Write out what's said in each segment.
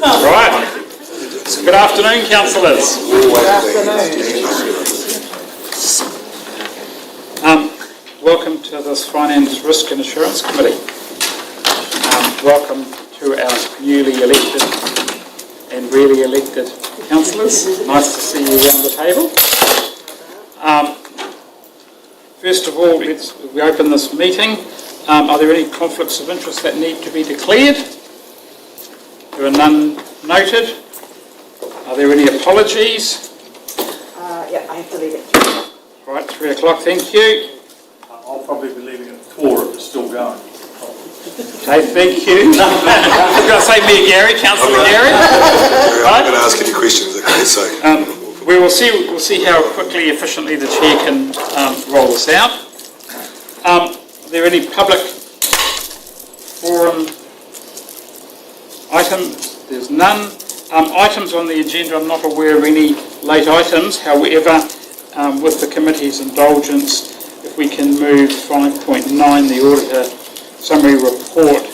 Right. Good afternoon, councillors. Good afternoon. Welcome to this Finance, Risk and Assurance Committee. Welcome to our newly elected and really elected councillors. Nice to see you around the table. First of all, we open this meeting. Are there any conflicts of interest that need to be declared? There are none noted. Are there any apologies? Yeah, I have to leave it. Right, 3 o'clock, thank you. I'll probably be leaving at 4 if it's still going. Okay, thank you. I've got to say me, Gary, Councillor Gary. I'm going to ask any questions, okay, so... We'll see how quickly, efficiently the Chair can roll this out. Are there any public forum items? There's none. Items on the agenda, I'm not aware of any late items. However, with the committee's indulgence, if we can move 5.9, the Auditor Summary Report,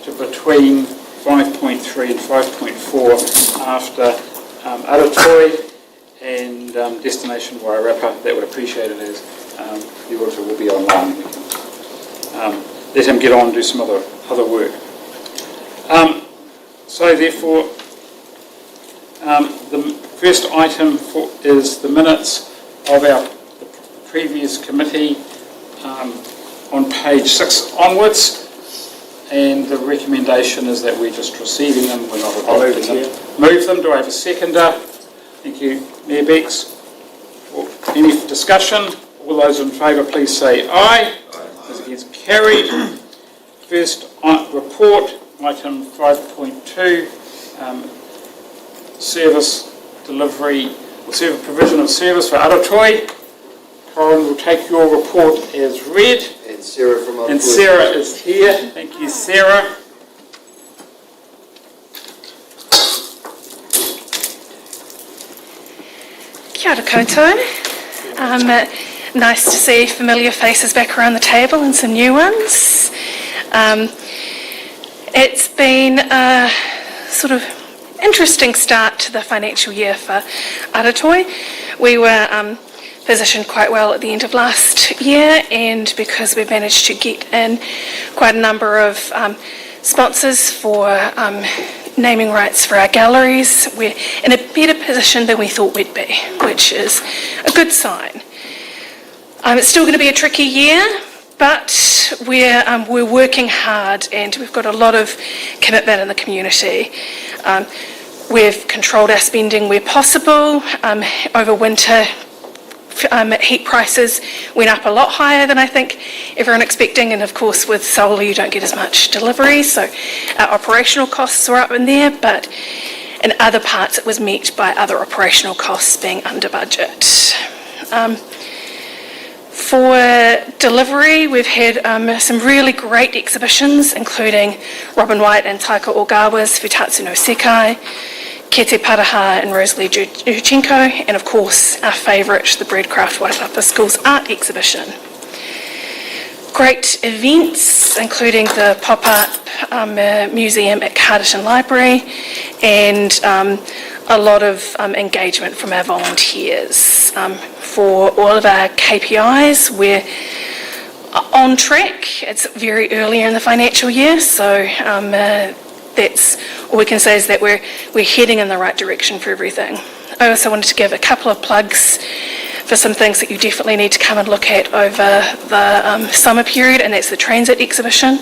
to between 5.3 and 5.4 after Aratoi and Destination Wairarapa, that would appreciate it as the Auditor will be online. Let him get on and do some other work. So therefore, the first item is the minutes of our previous committee on page 6 onwards, and the recommendation is that we're just receiving them, we're not adopting them. Move them. Do I have a seconder? Thank you, Mayor Bex. Any discussion? All those in favour, please say aye. As against, carried. First report, item 5.2, service delivery or provision of service for Aratoi. Corin will take your report as read. And Sarah from And Sarah is here. Thank you, Sarah. Kia ora koutou. Nice to see familiar faces back around the table and some new ones. It's been a sort of interesting start to the financial year for Aratoi. We were positioned quite well at the end of last year, and because we've managed to get in quite a number of sponsors for naming rights for our galleries, we're in a better position than we thought we'd be, which is a good sign. It's still going to be a tricky year, but we're working hard and we've got a lot of commitment in the community. We've controlled our spending where possible. Over winter, heat prices went up a lot higher than I think everyone expecting, and of course with solar you don't get as much delivery, so our operational costs are up in there, but in other parts it was met by other operational costs being under budget. For delivery, we've had some really great exhibitions, including Robin White and Taika Ogawa's Futatsu no Sekai, Kete Paraha and Rosalie Juchenko, and of course our favourite, the Breadcraft Wairarapa School's art exhibition. Great events, including the pop-up museum at Carterton Library, and a lot of engagement from our volunteers. For all of our KPIs, we're on track. It's very early in the financial year, so that's all we can say is that we're heading in the right direction for everything. I also wanted to give a couple of plugs for some things that you definitely need to come and look at over the summer period, and that's the transit exhibition.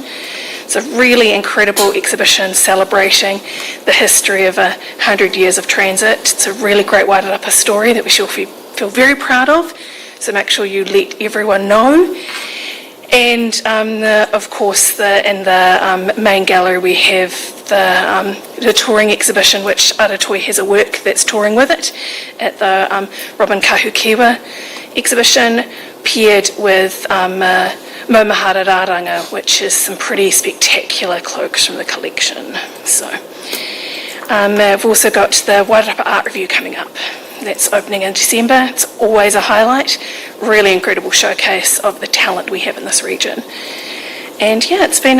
It's a really incredible exhibition celebrating the history of 100 years of transit. It's a really great Wairarapa story that we should feel very proud of, so make sure you let everyone know. And of course, in the main gallery we have the touring exhibition, which Aratoi has a work that's touring with it at the Robin Kahukiwa exhibition, paired with Maumahara Raranga, which is some pretty spectacular cloaks from the collection. So we've also got the Wairarapa Art Review coming up. That's opening in December. It's always a highlight. Really incredible showcase of the talent we have in this region. And yeah, it's been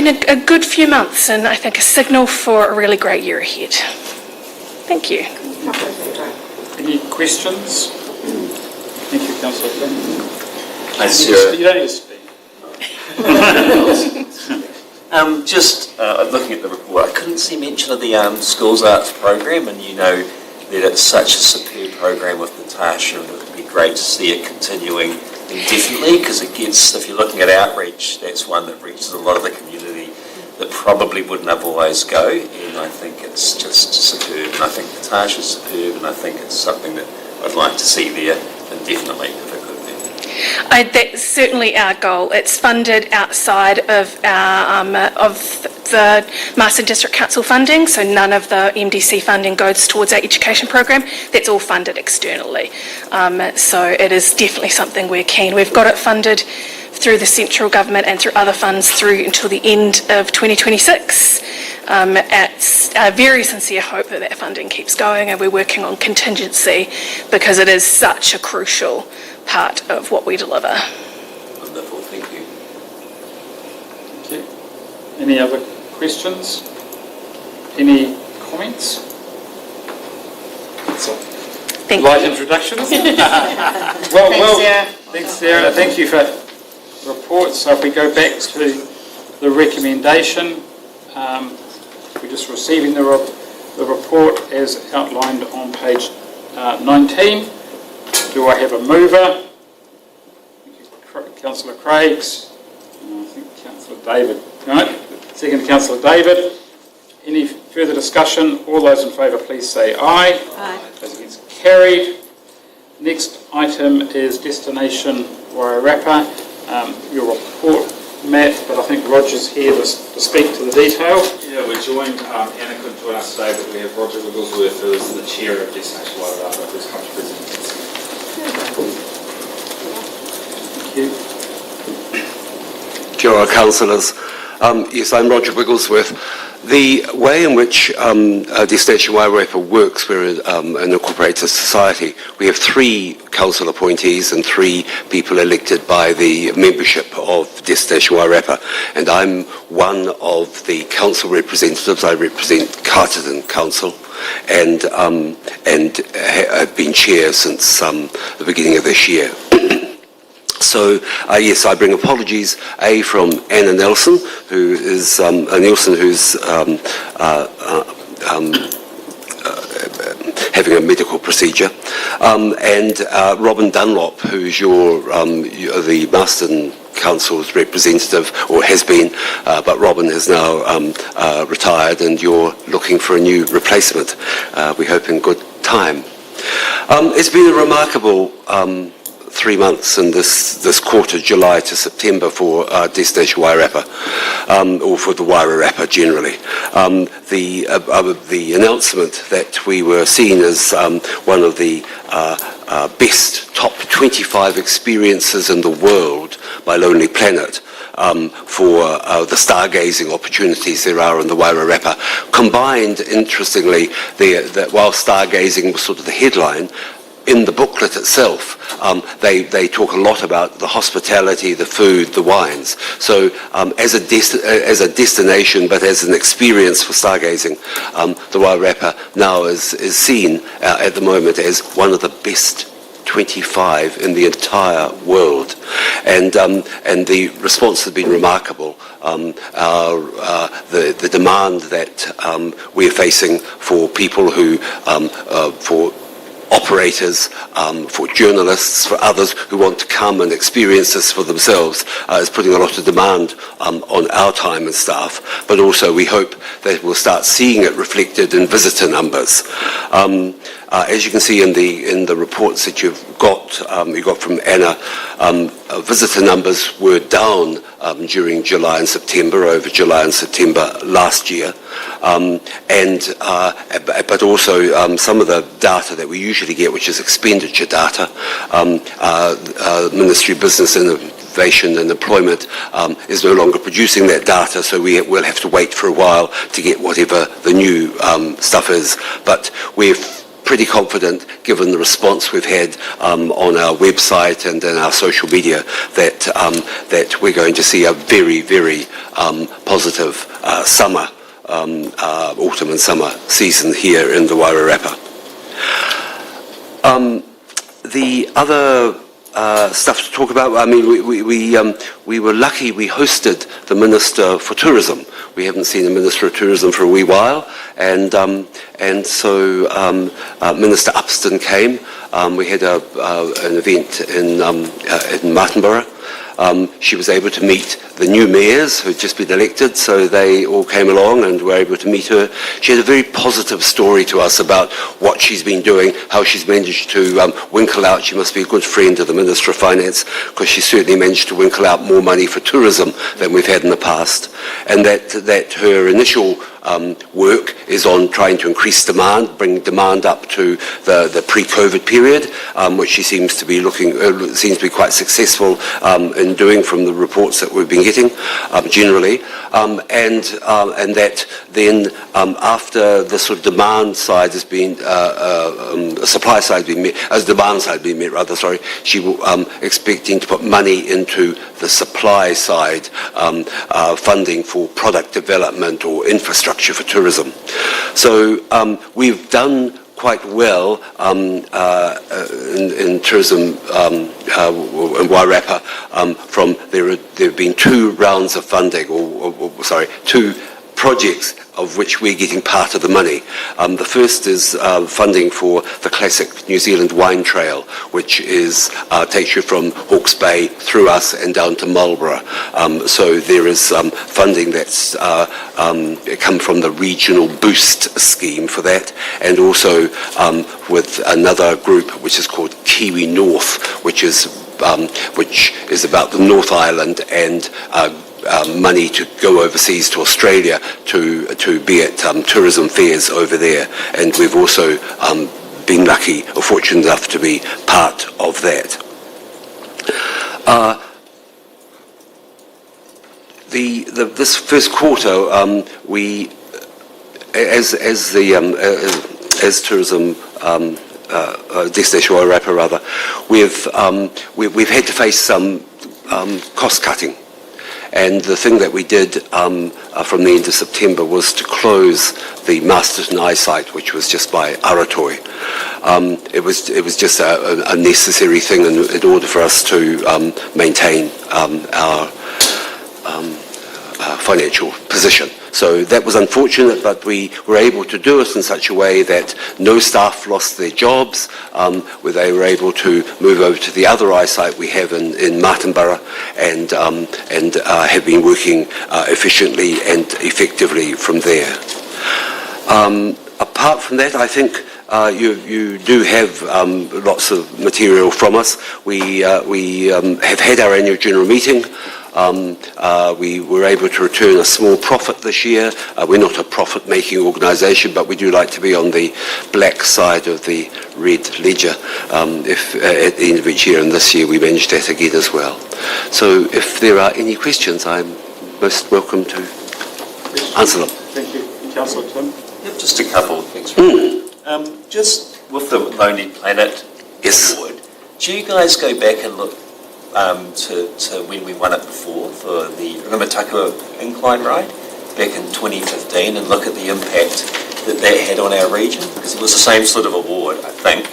a good few months, and I think a signal for a really great year ahead. Thank you. Any questions? Thank you, Councillor. You don't need to speak. Just looking at the report, I couldn't see mention of the Schools Arts program, and you know that it's such a superb program with Natasha, and it would be great to see it continuing indefinitely, because it gets, if you're looking at outreach, that's one that reaches a lot of the community that probably wouldn't otherwise go, and I think it's just superb, and I think Natasha's superb, and I think it's something that I'd like to see there indefinitely, if it could be. That's certainly our goal. It's funded outside of the Masterton District Council funding, so none of the MDC funding goes towards our education program. That's all funded externally. So it is definitely something we're keen. We've got it funded through the central government and through other funds through until the end of 2026. It's a very sincere hope that that funding keeps going, and we're working on contingency because it is such a crucial part of what we deliver. Wonderful, thank you. Thank you. Any other questions? Any comments? That's a Thank light you. introduction. Thanks, Sarah. Thank you for the report. So if we go back to the recommendation, we're just receiving the report as outlined on page 19. Do I have a mover? Councillor Craigs. I think Councillor David. Right. Second, Councillor David. Any further discussion? All those in favour, please say aye. Aye. Those against, carried. Next item is Destination Wairarapa. Your report, Matt, but I think Roger's here to speak to the detail. Yeah, we're joined, Anna couldn't join us today, but we have Roger Wigglesworth, who is the chair of Destination Wairarapa, who's come to present this. Thank you. Kia ora, councillors. Yes, I'm Roger Wigglesworth. The way in which Destination Wairarapa works, we're an incorporated society. We have 3 council appointees and 3 people elected by the membership of Destination Wairarapa, and I'm one of the council representatives. I represent Masterton Council, and have been chair since the beginning of this year. So, yes, I bring apologies, from Anna Nelson, who is who's having a medical procedure, and Robin Dunlop, who's the Masterton Council's representative, or has been, but Robin has now retired, and you're looking for a new replacement. We hope in good time. It's been a remarkable 3 months in this quarter, July to September, for Destination Wairarapa, or for the Wairarapa generally. The announcement that we were seen as one of the best top 25 experiences in the world by Lonely Planet for the stargazing opportunities there are in the Wairarapa, combined, interestingly, that while stargazing was sort of the headline, in the booklet itself, they talk a lot about the hospitality, the food, the wines. So as a destination, but as an experience for stargazing, the Wairarapa now is seen at the moment as one of the best 25 in the entire world, and the response has been remarkable. The demand that we're facing for people who for operators, for journalists, for others who want to come and experience this for themselves, is putting a lot of demand on our time and staff, but also we hope that we'll start seeing it reflected in visitor numbers. as you can see in the reports that you got from Anna, visitor numbers were down during July and September, over July and September last year. But also some of the data that we usually get, which is expenditure data, Ministry of Business Innovation and Employment is no longer producing that data, so we'll have to wait for a while to get whatever the new stuff is. But we're pretty confident, given the response we've had on our website and in our social media, that we're going to see a very, very positive summer, autumn and summer season here in the Wairarapa. The other stuff to talk about, I mean, we were lucky we hosted the Minister for Tourism. We haven't seen the Minister of Tourism for a wee while, and so Minister Upston came. We had an event in Martinborough. She was able to meet the new mayors who had just been elected, so they all came along and were able to meet her. She had a very positive story to us about what she's been doing, how she's managed to winkle out. She must be a good friend of the Minister of Finance, because she certainly managed to winkle out more money for tourism than we've had in the past, and that her initial work is on trying to increase demand, bring demand up to the pre-COVID period, which she seems to be quite successful in doing from the reports that we've been getting generally, and that then after the sort of demand side has been supply side has been met, as demand side has been met rather, sorry, she will expecting to put money into the supply side, funding for product development or infrastructure for tourism. So we've done quite well in tourism in Wairarapa. There have been 2 rounds of funding, two projects of which we're getting part of the money. The first is funding for the classic New Zealand wine trail, which takes you from Hawke's Bay through us and down to Marlborough. So there is funding that's come from the Regional Boost scheme for that, and also with another group which is called Kiwi North, which is about the North Island and money to go overseas to Australia to be at tourism fairs over there, and we've also been lucky or fortunate enough to be part of that. This first quarter, we as tourism destination Wairarapa rather, we've had to face some cost cutting. And the thing that we did from the end of September was to close the Masterton site, which was just by Aratoi. It was just a necessary thing in order for us to maintain our financial position. So that was unfortunate, but we were able to do it in such a way that no staff lost their jobs, where they were able to move over to the other eyesight we have in Martinborough, and have been working efficiently and effectively from there. Apart from that, I think you do have lots of material from us. We have had our annual general meeting. We were able to return a small profit this year. We're not a profit-making organisation, but we do like to be on the black side of the red ledger if at the end of each year, and this year we managed that again as well. So if there are any questions, I'm most welcome to answer them. Thank you. Councillor Tim? Yep, just a couple of things. Just with the Lonely Planet award, do you guys go back and look to when we won it before for the Rimataka Incline Ride back in 2015 and look at the impact that had on our region? Because it was the same sort of award, I think,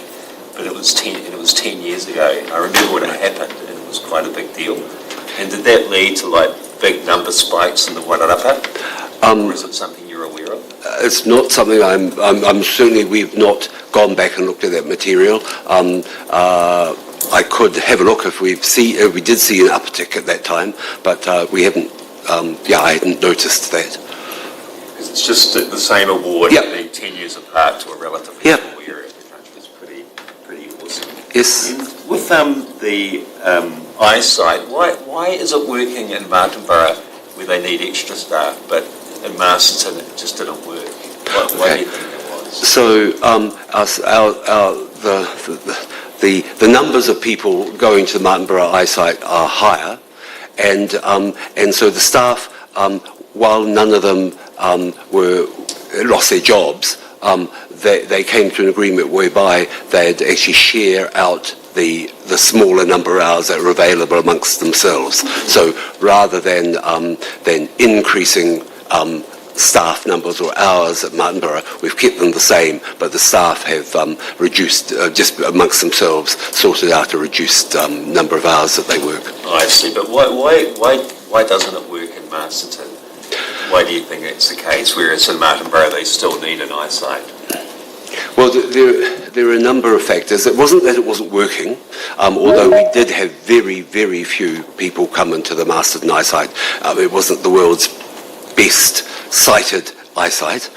but it was 10 years ago. I remember when it happened, and it was quite a big deal. And did that lead to like big number spikes in the Wairarapa? Or is it something you're aware of? It's not something I'm certainly, we've not gone back and looked at that material. I could have a look if we did see an uptick at that time, but we haven't. I hadn't noticed that. Because it's just the same award, being 10 years apart to a relatively small area of the country. Yes. With the eyesight, why is it working in Martinborough where they need extra staff, but in Masterton it just didn't work? Why do you think it was? So the numbers of people going to the Martinborough eyesight are higher, and so the staff, while none of them lost their jobs, they came to an agreement whereby they'd actually share out the smaller number of hours that are available amongst themselves. So rather than increasing staff numbers or hours at Martinborough, we've kept them the same, but the staff have reduced, just amongst themselves, sorted out a reduced number of hours that they work. I see, but why doesn't it work in Masterton? Why do you think it's the case, whereas in Martinborough they still need an eyesight? Well, there are a number of factors. It wasn't that it wasn't working, although we did have very, very few people come into the Masterton eyesight. It wasn't the world's best sighted eyesight.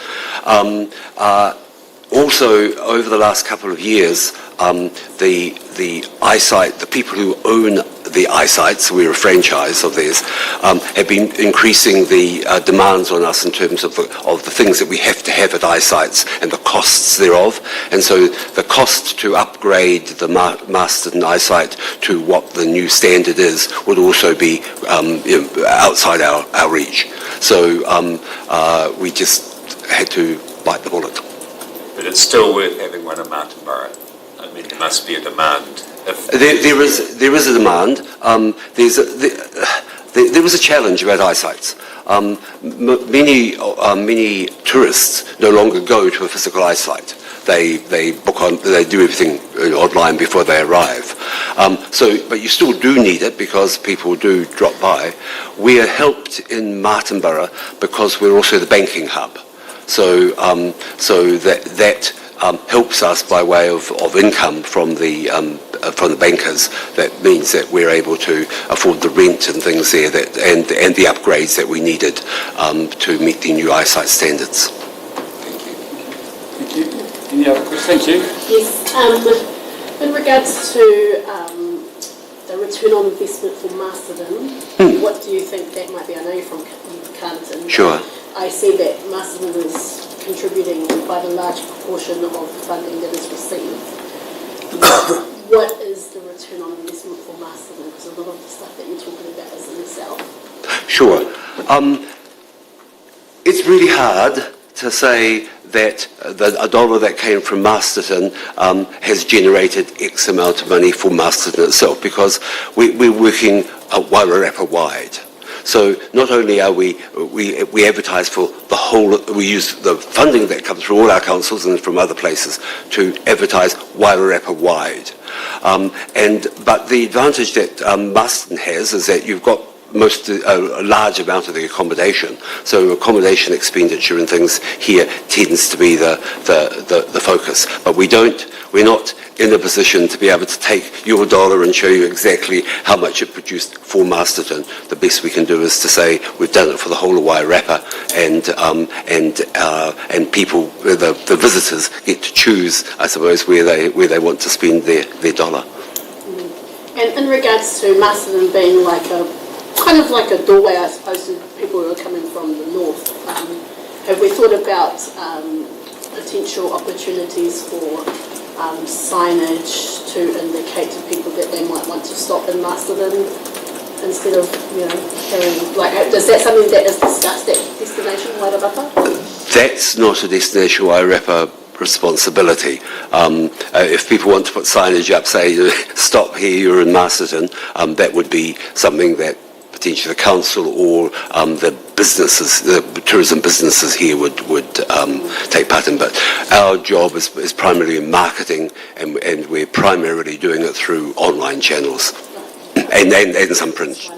Also, over the last couple of years, the eyesight, the people who own the eyesights, we're a franchise of theirs, have been increasing the demands on us in terms of the things that we have to have at eyesights and the costs thereof. And so the cost to upgrade the Masterton eyesight to what the new standard is would also be outside our reach. So we just had to bite the bullet. But it's still worth having one in Martinborough. I mean, there must be a demand. There is a demand. There was a challenge about eyesights. Many tourists no longer go to a physical eyesight. They book on. They do everything online before they arrive. But you still do need it because people do drop by. We are helped in Martinborough because we're also the banking hub. So that helps us by way of income from the bankers. That means that we're able to afford the rent and things there, and the upgrades that we needed to meet the new eyesight standards. Thank you. Any other questions? Thank you. Yes. In regards to the return on investment for Masterton, what do you think that might be? I know you're from Carterton. Sure. I see that Masterton is contributing quite a large proportion of the funding that is received. What is the return on investment for Masterton? Because a lot of the stuff that you're talking about is in itself. Sure. It's really hard to say that a dollar that came from Masterton has generated X amount of money for Masterton itself, because we're working Wairarapa wide. So not only are we advertise for the whole, we use the funding that comes from all our councils and from other places to advertise Wairarapa wide. But the advantage that Masterton has is that you've got a large amount of the accommodation. So accommodation expenditure and things here tends to be the focus. But we're not in a position to be able to take your dollar and show you exactly how much it produced for Masterton. The best we can do is to say we've done it for the whole of Wairarapa, and people, the visitors, get to choose, I suppose, where they want to spend their dollar. And in regards to Masterton being like kind of like a doorway, I suppose, to people who are coming from the north, have we thought about potential opportunities for signage to indicate to people that they might want to stop in Masterton instead of, carrying, is that something that is discussed at Destination Wairarapa? That's not a Destination Wairarapa responsibility. If people want to put signage up, say, stop here, you're in Masterton, that would be something that potentially the council or the businesses, the tourism businesses here would take part in. But our job is primarily in marketing, and we're primarily doing it through online channels and some print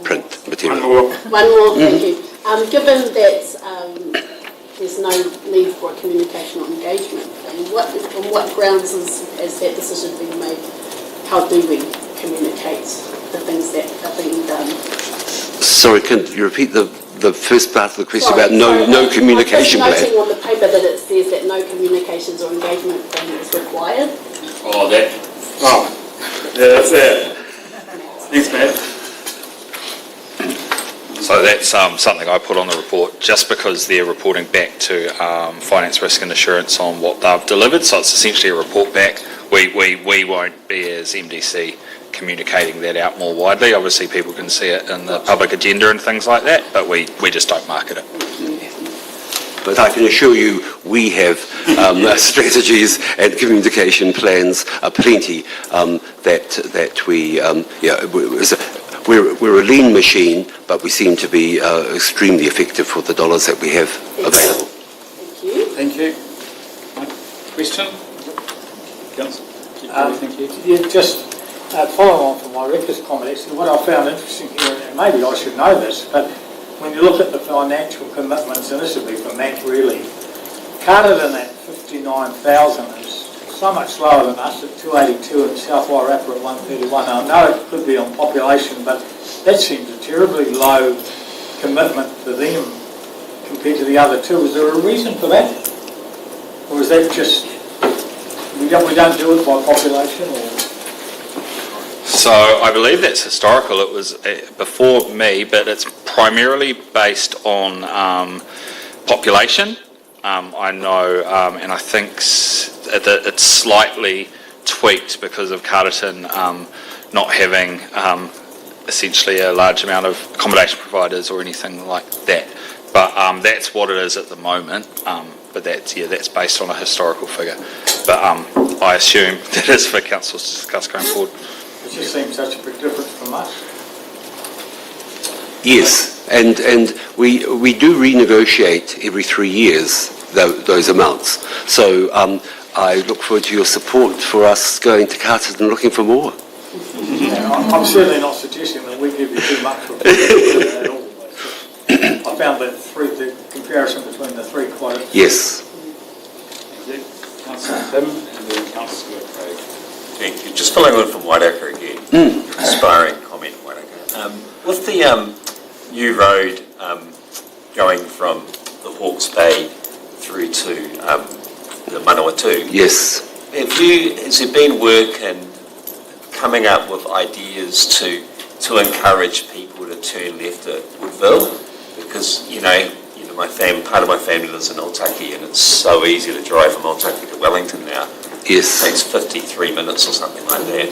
material. One more, thank you. Given that there's no need for a communication or engagement thing, on what grounds has that decision been made? How do we communicate the things that are being done? Sorry, can you repeat the first part of the question about no communication plan? I'm just noting on the paper that it says that no communications or engagement plan is required. Yeah, that's it. Thanks, Matt. So that's something I put on the report just because they're reporting back to Finance, Risk and Assurance on what they've delivered. So it's essentially a report back. We won't be as MDC communicating that out more widely. Obviously people can see it in the public agenda and things like that, but we just don't market it. But I can assure you we have strategies and communication plans plenty that we, we're a lean machine, but we seem to be extremely effective for the dollars that we have available. Thank you. Thank you. Question? Councillor? Thank you. Yeah, just following on from my Rebecca's comments, what I found interesting here, and maybe I should know this, but when you look at the financial commitments, and this would be for Matt really, Masterton at 59,000 is so much lower than us at 282 and South Wairarapa at 131. Now, I know it could be on population, but that seems a terribly low commitment for them compared to the other two. Is there a reason for that? Or is that just, we don't do it by population? Or? So I believe that's historical. It was before me, but it's primarily based on population. I know, and I think it's slightly tweaked because of Masterton not having essentially a large amount of accommodation providers or anything like that. But that's what it is at the moment. But that's based on a historical figure. But I assume that is for councils to discuss going forward. It just seems such a big difference from us. Yes, and we do renegotiate every 3 years those amounts. So I look forward to your support for us going to Masterton and looking for more. Yeah, I'm certainly not suggesting that we give you too much for at all. I found the comparison between the three quite interesting. Yes. Thank you. Councillor Tim and then Councillor Craig. Thank you. Just following on from Wairarapa again, inspiring comment, Wairarapa. With the new road going from the Hawke's Bay through to the Manawatu, Yes. has there been work and coming up with ideas to encourage people to turn left at Woodville? Because part of my family lives in Otaki, and it's so easy to drive from Otaki to Wellington now. Yes. It takes 53 minutes or something like that.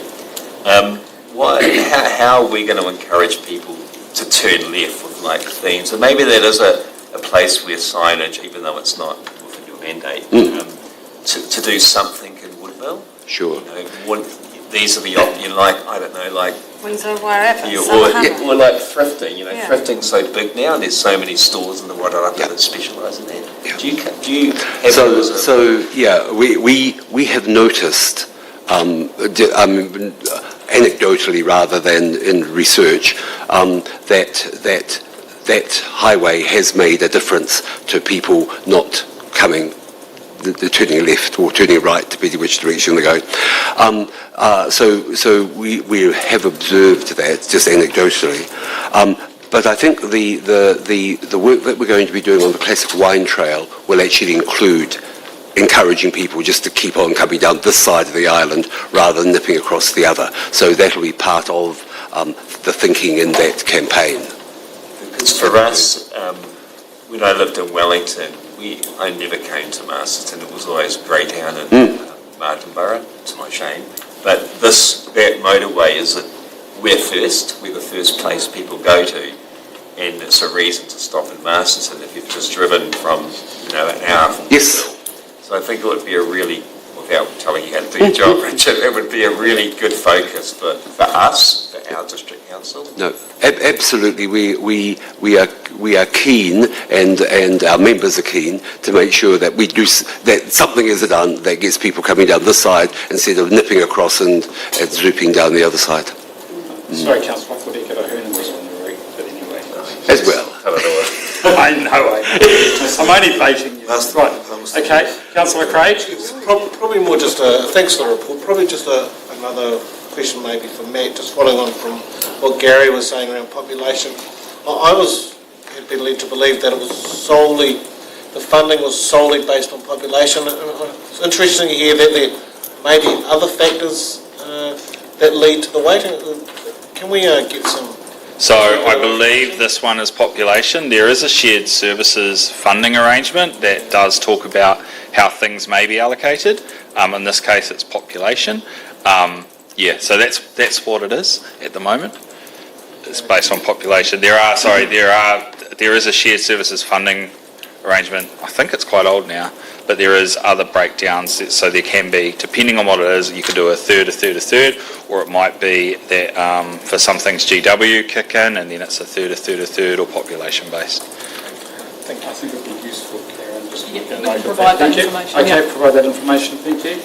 How are we going to encourage people to turn left with like themes? And maybe that is a place where signage, even though it's not within your mandate, to do something in Woodville. Sure. These are the I don't know, like Windsor, Wairarapa, or like thrifting. Thrifting's so big now, and there's so many stores in the Wairarapa that specialise in that. Yeah. Do you have we have noticed, anecdotally rather than in research, that highway has made a difference to people not coming. The turning left or turning right, depending which direction they're going. So we have observed that just anecdotally. But I think the work that we're going to be doing on the classic wine trail will actually include encouraging people just to keep on coming down this side of the island rather than nipping across the other. So that'll be part of the thinking in that campaign. Because for us, when I lived in Wellington, I never came to Masterton. It was always Greytown and Martinborough, to my shame. But that motorway we're the first place people go to, and it's a reason to stop in Masterton if you've just driven from an hour from Yes. So I think it would be a really, without telling you how to do your job, Richard, it would be a really good focus for us, for our district council. No, absolutely. We are keen, and our members are keen to make sure that we do that. Something is done that gets people coming down this side instead of nipping across and zooping down the other side. Sorry, Councillor, I thought he could have heard was on the route, but anyway. As well. I know. I'm only baiting you. Right. Okay, Councillor Craig. Probably more just thanks for the report. Probably just another question maybe for Matt, just following on from what Gary was saying around population. I had been led to believe that the funding was solely based on population. It's interesting to hear that there may be other factors that lead to the waiting? Can we get some... So I believe this one is population. There is a shared services funding arrangement that does talk about how things may be allocated. In this case, it's population. So that's what it is at the moment. It's based on population. There is a shared services funding arrangement. I think it's quite old now, but there is other breakdowns. So there can be, depending on what it is, you could do a third, or it might be that for some things GW kick in, and then it's a third, or population based. I think it would be useful, Karen, just to Yeah, make a we note can of provide that. that Thank you. information, Okay, yeah. provide that information, thank you.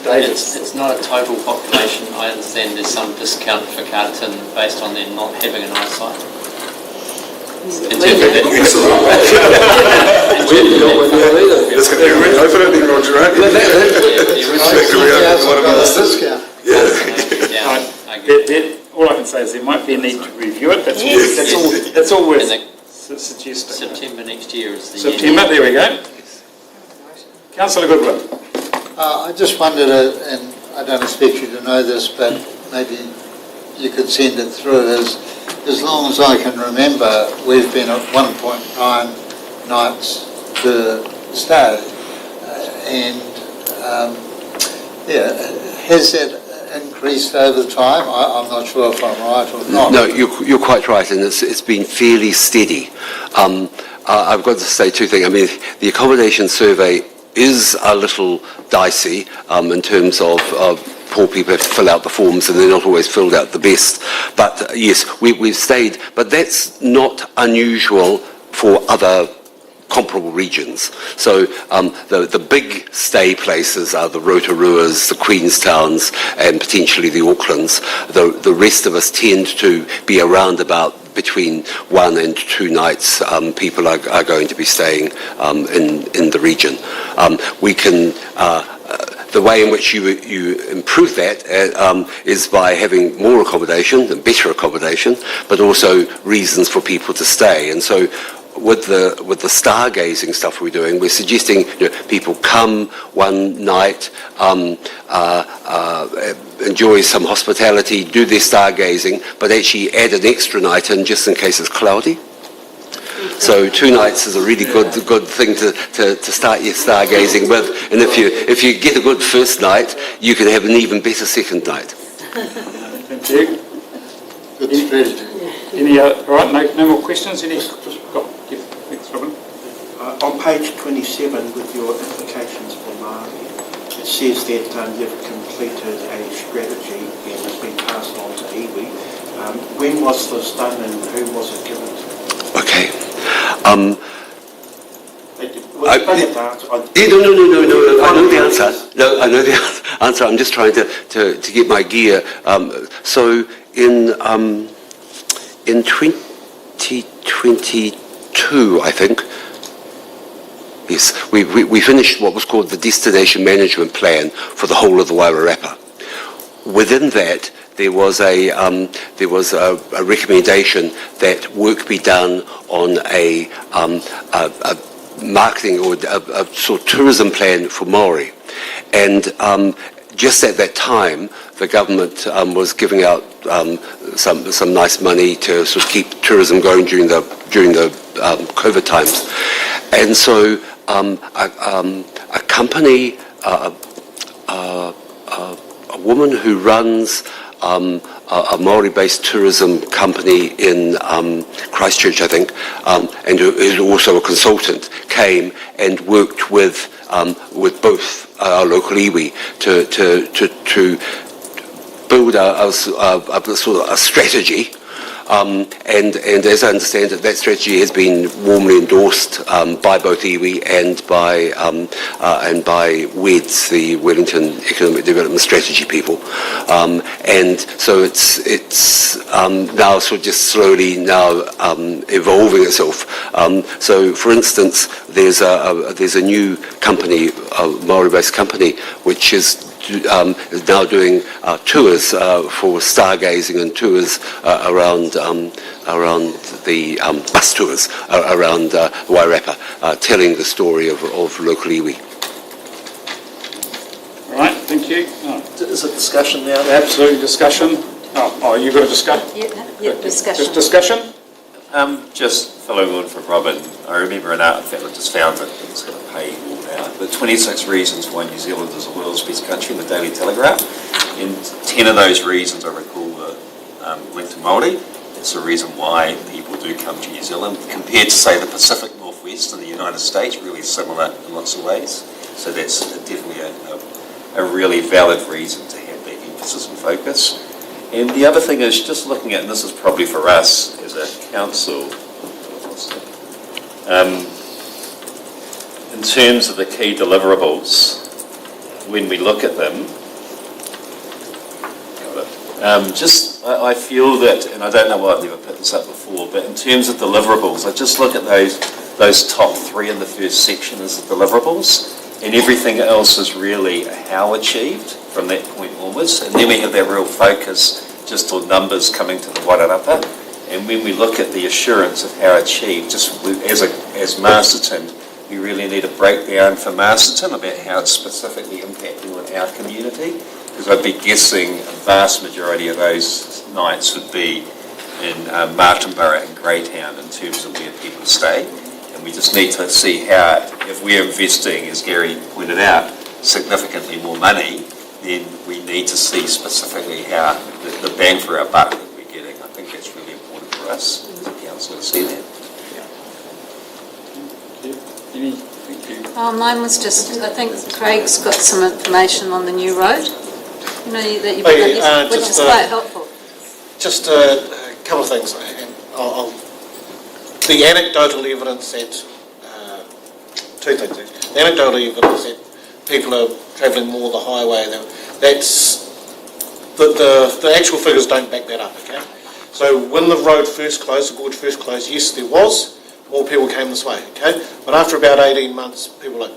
David. It's not a total population. I understand there's some discount for Masterton based on them not having an eyesight. All I can say is there might be a need to review it. That's all we're suggesting. September next year is the September, there we go. Councillor Goodwin. I just wondered, and I don't expect you to know this, but maybe you could send it through. As long as I can remember, we've been at 1.9 nights per stay. Has that increased over time? I'm not sure if I'm right or not. No, you're quite right, and it's been fairly steady. I've got to say two things. I mean, the accommodation survey is a little dicey in terms of poor people have to fill out the forms and they're not always filled out the best. But yes, we've stayed, but that's not unusual for other comparable regions. So the big stay places are the Rotoruas, the Queenstowns, and potentially the Aucklands. The rest of us tend to be around about between 1 and 2 nights. People are going to be staying in the region. We can. The way in which you improve that is by having more accommodation and better accommodation, but also reasons for people to stay. And so with the stargazing stuff we're doing, we're suggesting people come one night, enjoy some hospitality, do their stargazing, but actually add an extra night in just in case it's cloudy. So 2 nights is a really good thing to start your stargazing with, and if you get a good first night, you can have an even better second night. Thank you. Good strategy. Any other, all right, no more questions? Thanks, Robin. On page 27 with your implications for Māori, it says that you've completed a strategy and it's been passed on to iwi. When was this done and who was it given to? Okay. No. I know the answer. No, I know the answer. I'm just trying to get my gear. So in 2022, I think. Yes, we finished what was called the Destination Management Plan for the whole of the Wairarapa. Within that, there was a recommendation that work be done on a marketing or a sort of tourism plan for Māori, and just at that time, the government was giving out some nice money to sort of keep tourism going during the COVID times, and so a company, a woman who runs a Māori-based tourism company in Christchurch, I think, and who is also a consultant, came and worked with both our local iwi to build a sort of a strategy. And as I understand it, that strategy has been warmly endorsed by both iwi and by WEDS, the Wellington Economic Development Strategy people. And so it's now sort of just slowly now evolving itself. So, for instance, there's a new company, a Māori-based company, which is now doing tours for stargazing and tours around the bus tours around Wairarapa, telling the story of local iwi. All right, thank thank you. Oh, Is it discussion now? absolute discussion. Oh, you've got a discussion? Yeah, discussion. Just discussion? Just following on from Robin, I remember an article I just found that it's going to pay all now, but 26 reasons why New Zealand is the world's best country in the Daily Telegraph, and 10 of those reasons I recall were linked to Māori. It's the reason why people do come to New Zealand, compared to, say, the Pacific Northwest in the United States, really similar in lots of ways. So that's definitely a really valid reason to have that emphasis and focus. And the other thing is just looking at, and this is probably for us as a council, in terms of the key deliverables, when we look at them, I feel that, and I don't know why I've never put this up before, but in terms of deliverables, I just look at those top 3 in the first section as the deliverables, and everything else is really how achieved from that point onwards. And then we have that real focus just on numbers coming to the wairarapa. And when we look at the assurance of how achieved, just as Masterton, we really need a breakdown for Masterton about how it's specifically impacting on our community. Because I'd be guessing a vast majority of those nights would be in Martinborough and Greytown in terms of where people stay. And we just need to see how, if we're investing, as Gary pointed out, significantly more money, then we need to see specifically how the bang for our buck that we're getting. I think that's really important for us as a council to see that. Mine was just, I think Craig's got some information on the new road, that you've which is quite helpful. Just a couple of things. The anecdotal evidence that, 2 things. The anecdotal evidence that people are travelling more the highway, that's, the actual figures don't back that up, okay? So when the road first closed, the gorge first closed, yes, there was, more people came this way, okay? But after about 18 months, people and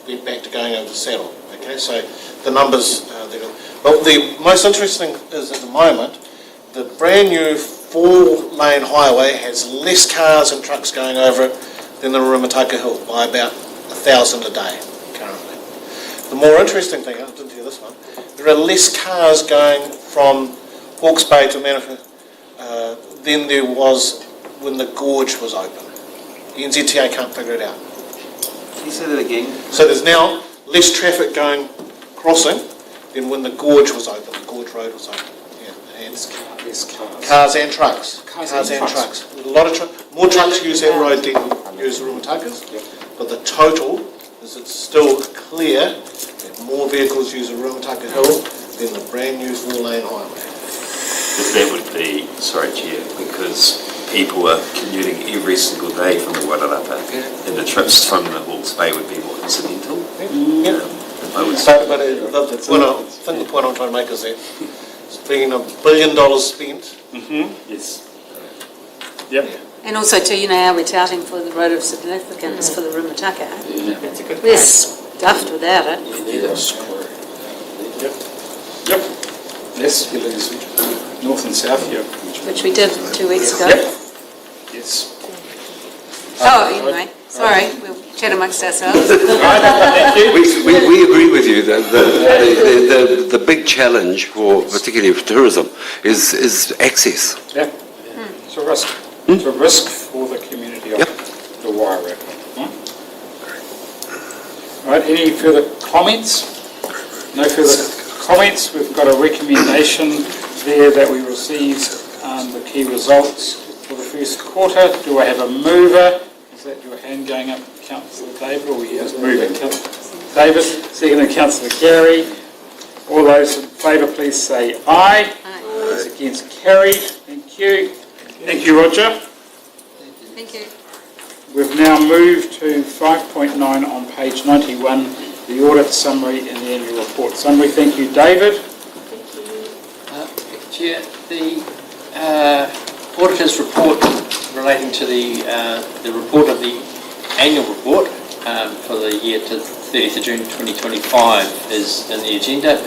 went back to going over the saddle, okay? So the numbers, but the most interesting is at the moment, the brand new 4-lane highway has less cars and trucks going over it than the Rumataka Hill by about 1,000 a day currently. The more interesting thing, I didn't hear this one, there are less cars going from Hawke's Bay to Manukau than there was when the gorge was open. The NZTA can't figure it out. Can you say that again? So there's now less traffic crossing than when the gorge was open, the gorge road was open. Yeah, and cars and trucks. Cars and trucks. A lot of more trucks use that road than use the Rumatakas, but the total is it's still clear that more vehicles use the Rumataka Hill than the brand new 4-lane highway. But that would be, sorry Chair, because people are commuting every single day from the Wairarapa, and the trips from the Hawke's Bay would be more incidental. Yeah. I would But the point I'm trying to make is that it's been $1 billion spent. Yes. Yep. And also too, how we're touting for the road of significance for the Rumataka. Yeah, that's a good We're stuffed without it. Yep. Yes, north and south here. Which we did 2 weeks ago. Yep. Yes. Anyway, sorry, we'll chat amongst ourselves. Thank you. We agree with you that the big challenge, particularly for tourism, is access. Yeah. It's a risk. It's a risk for the community of the Wairarapa. Right, any further comments? No further comments. We've got a recommendation there that we received the key results for the first quarter. Do I have a mover? Is that your hand going up, Councillor David, or you just moving? David, second to Councillor Gary. All those in favour, please say aye. Aye. Those against, carried. Thank you. Thank you, Roger. Thank you. We've now moved to 5.9 on page 91, the audit summary and the annual report summary. Thank you, David. Chair, the auditor's report relating to the report of the annual report for the year to 30th of June 2025 is in the agenda.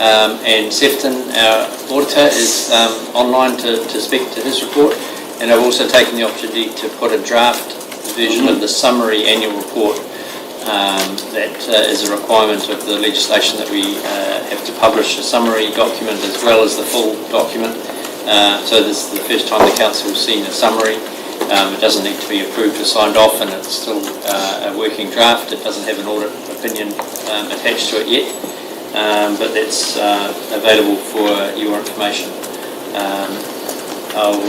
And Sefton, our auditor, is online to speak to his report. And I've also taken the opportunity to put a draft version of the summary annual report That is a requirement of the legislation that we have to publish a summary document as well as the full document. So this is the first time the council has seen a summary. It doesn't need to be approved or signed off, and it's still a working draft. It doesn't have an audit opinion attached to it yet, but that's available for your information. I'll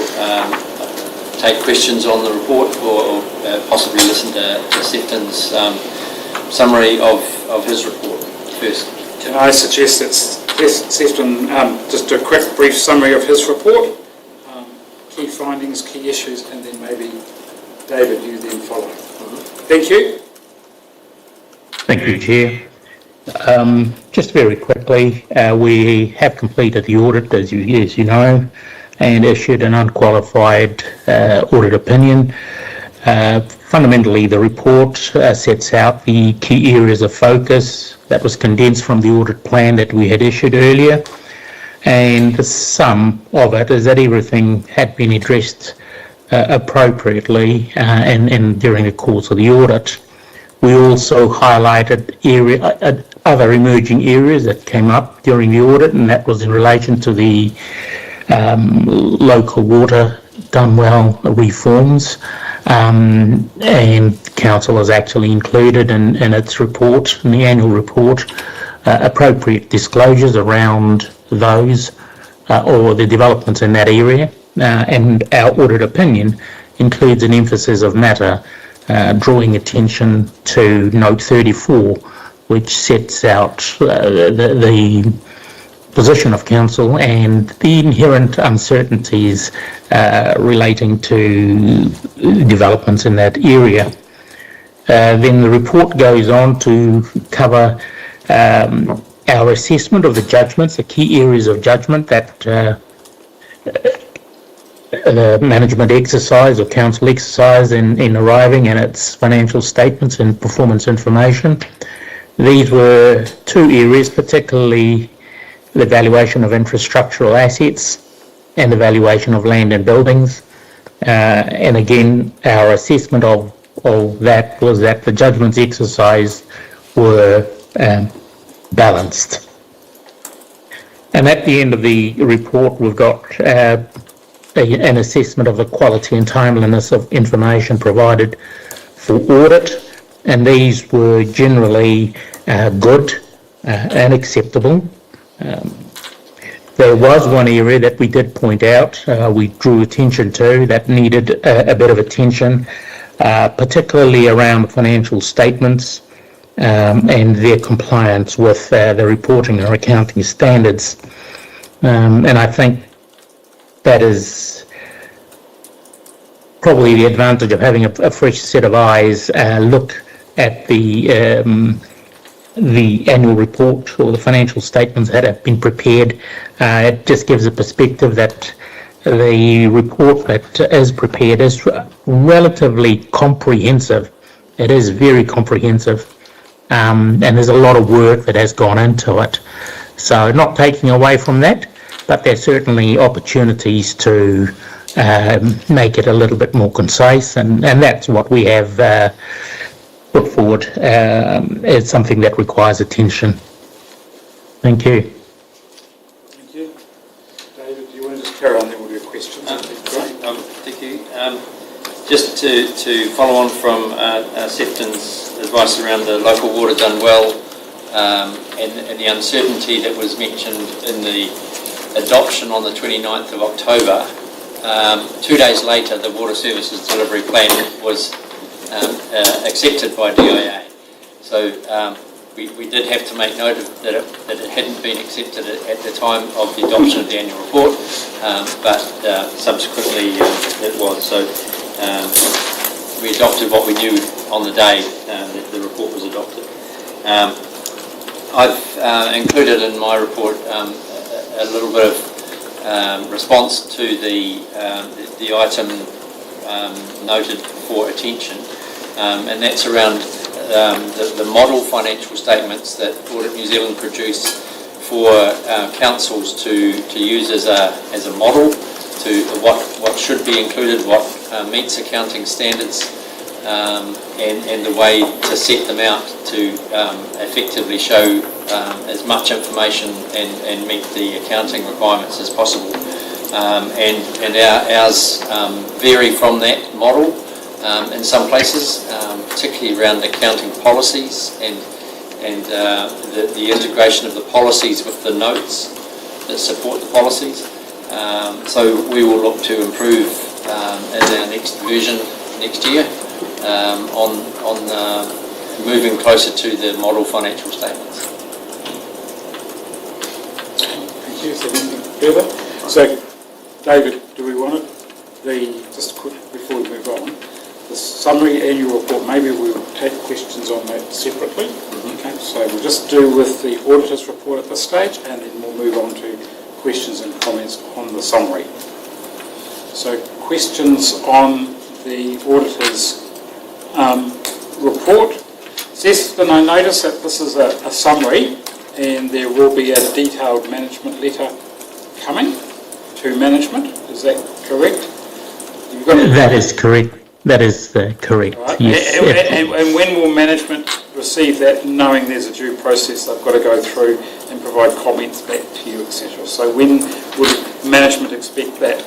take questions on the report, or possibly listen to Sefton's summary of his report first. Can I suggest that Sefton just do a quick brief summary of his report, key findings, key issues, and then maybe David, you then follow. Thank you. Thank you, Chair. Just very quickly, we have completed the audit, as you know, and issued an unqualified audit opinion. Fundamentally, the report sets out the key areas of focus that was condensed from the audit plan that we had issued earlier, and the sum of it is that everything had been addressed appropriately and during the course of the audit. We also highlighted other emerging areas that came up during the audit, and that was in relation to the local water done well reforms, and council has actually included in its report, in the annual report, appropriate disclosures around those or the developments in that area, and our audit opinion includes an emphasis of matter drawing attention to note 34, which sets out the position of council and the inherent uncertainties relating to developments in that area. Then the report goes on to cover our assessment of the judgments, the key areas of judgment that the management exercise or council exercise in arriving at its financial statements and performance information. These were two areas, particularly the valuation of infrastructural assets and the valuation of land and buildings. And again, our assessment of that was that the judgments exercised were balanced. And at the end of the report, we've got an assessment of the quality and timeliness of information provided for audit, and these were generally good and acceptable. There was one area that we did point out, we drew attention to, that needed a bit of attention, particularly around financial statements and their compliance with the reporting or accounting standards. And I think that is probably the advantage of having a fresh set of eyes look at the annual report or the financial statements that have been prepared. It just gives a perspective that the report that is prepared is relatively comprehensive. It is very comprehensive, and there's a lot of work that has gone into it. So not taking away from that, but there's certainly opportunities to make it a little bit more concise, and that's what we have put forward as something that requires attention. Thank you. Thank you. David, do you want to just carry on then with your questions? Thank you. Just to follow on from Sefton's advice around the local water done well and the uncertainty that was mentioned in the adoption on the 29th of October, 2 days later the Water Services Delivery Plan was accepted by DIA. So we did have to make note of that it hadn't been accepted at the time of the adoption of the annual report, but subsequently it was. So we adopted what we knew on the day that the report was adopted. I've included in my report a little bit of response to the item noted for attention, and that's around the model financial statements that Audit New Zealand produce for councils to use as a model to what should be included, what meets accounting standards, and the way to set them out to effectively show as much information and meet the accounting requirements as possible. And ours vary from that model in some places, particularly around accounting policies and the integration of the policies with the notes that support the policies. So we will look to improve in our next version next year on moving closer to the model financial statements. Thank you. Is there anything further? So, David, do we want it? Just quick before we move on, the summary annual report, maybe we'll take questions on that separately. Okay, so we'll just do with the auditor's report at this stage, and then we'll move on to questions and comments on the summary. So questions on the auditor's report. Seston, I notice that this is a summary, and there will be a detailed management letter coming to management. Is that correct? That is correct. That is correct. Right. Yes. And when will management receive that, knowing there's a due process they've got to go through and provide comments back to you, etc.? So when would management expect that?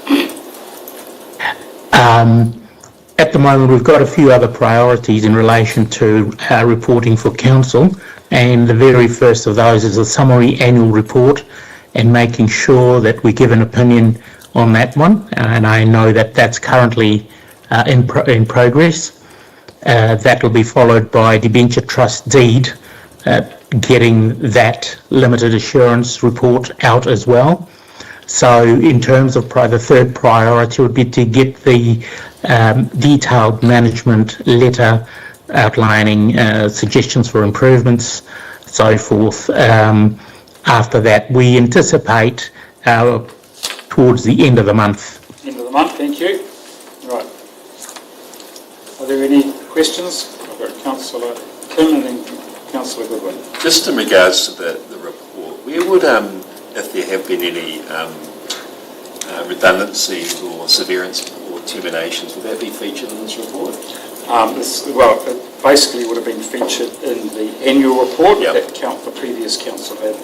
At the moment, we've got a few other priorities in relation to reporting for council, and the very first of those is a summary annual report and making sure that we give an opinion on that one. And I know that that's currently in progress. That will be followed by debenture trust deed, getting that limited assurance report out as well. So in terms of the third priority would be to get the detailed management letter outlining suggestions for improvements, so forth. After that, we anticipate towards the end of the month. End of the month, thank you. Right. Are there any questions? I've got Councillor Kim and then Councillor Goodwin. Just in regards to the report, where would, if there have been any redundancies or severance or terminations, would that be featured in this report? It basically would have been featured in the annual report that the previous council had.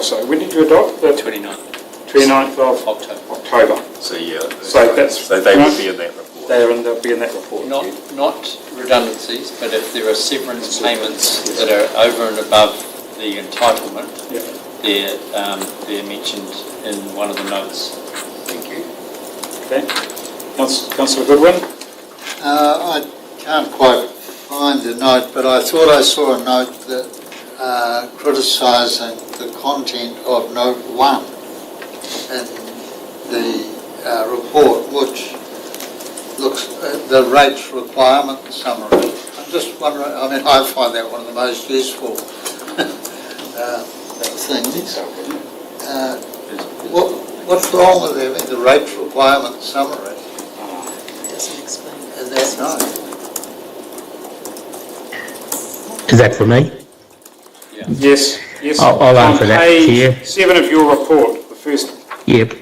So when did you adopt? The 29th of October. So yeah. So they would be in that report. They'll be in that report. Not redundancies, but if there are severance payments that are over and above the entitlement, they're mentioned in one of the notes. Thank you. Okay. Councillor Goodwin? I can't quite find the note, but I thought I saw a note that criticising the content of note 1 in the report, which looks at the rates requirement summary. I'm just wondering, I find that one of the most useful things. What's wrong with having the rates requirement summary? Doesn't explain. Is that right? Is that for me? Yes. I'll answer that, Chair. Page 7 of your report, the first. Yep.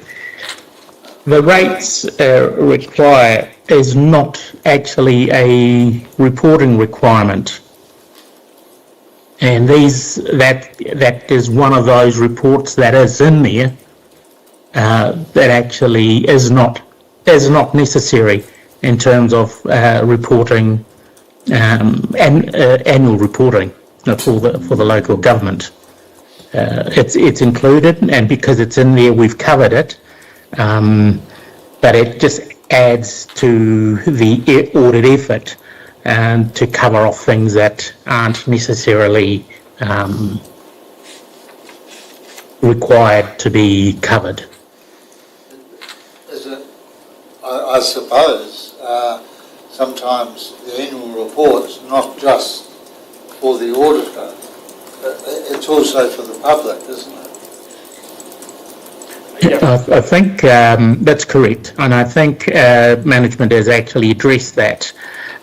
The rates require is not actually a reporting requirement, and that is one of those reports that is in there that actually is not necessary in terms of reporting and annual reporting for the local government. It's included, and because it's in there, we've covered it. But it just adds to the audit effort and to cover off things that aren't necessarily required to be covered. Is it, I suppose, sometimes the annual report's not just for the auditor, it's also for the public, isn't it? I think that's correct, and I think management has actually addressed that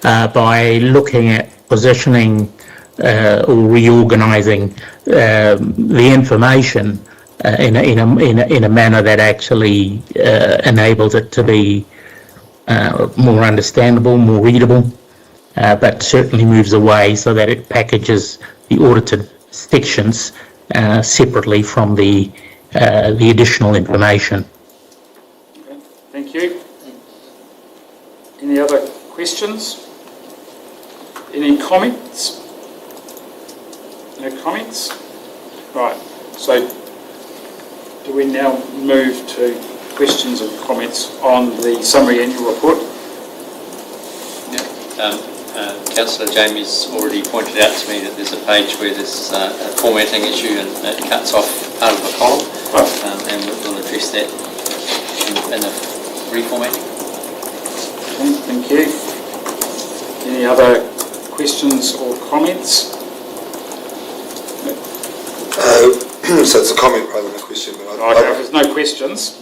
by looking at positioning or reorganising the information in a manner that actually enables it to be more understandable, more readable, but certainly moves away so that it packages the audited sections separately from the additional information. Okay, thank you. Any other questions? Any comments? No comments? Right, so do we now move to questions and comments on the summary annual report? Councillor Jamie's already pointed out to me that there's a page where there's a formatting issue and it cuts off part of a column, and we'll address that in the reformatting. Okay, thank you. Any other questions or comments? So it's a comment rather than a question. But Okay, if there's no questions,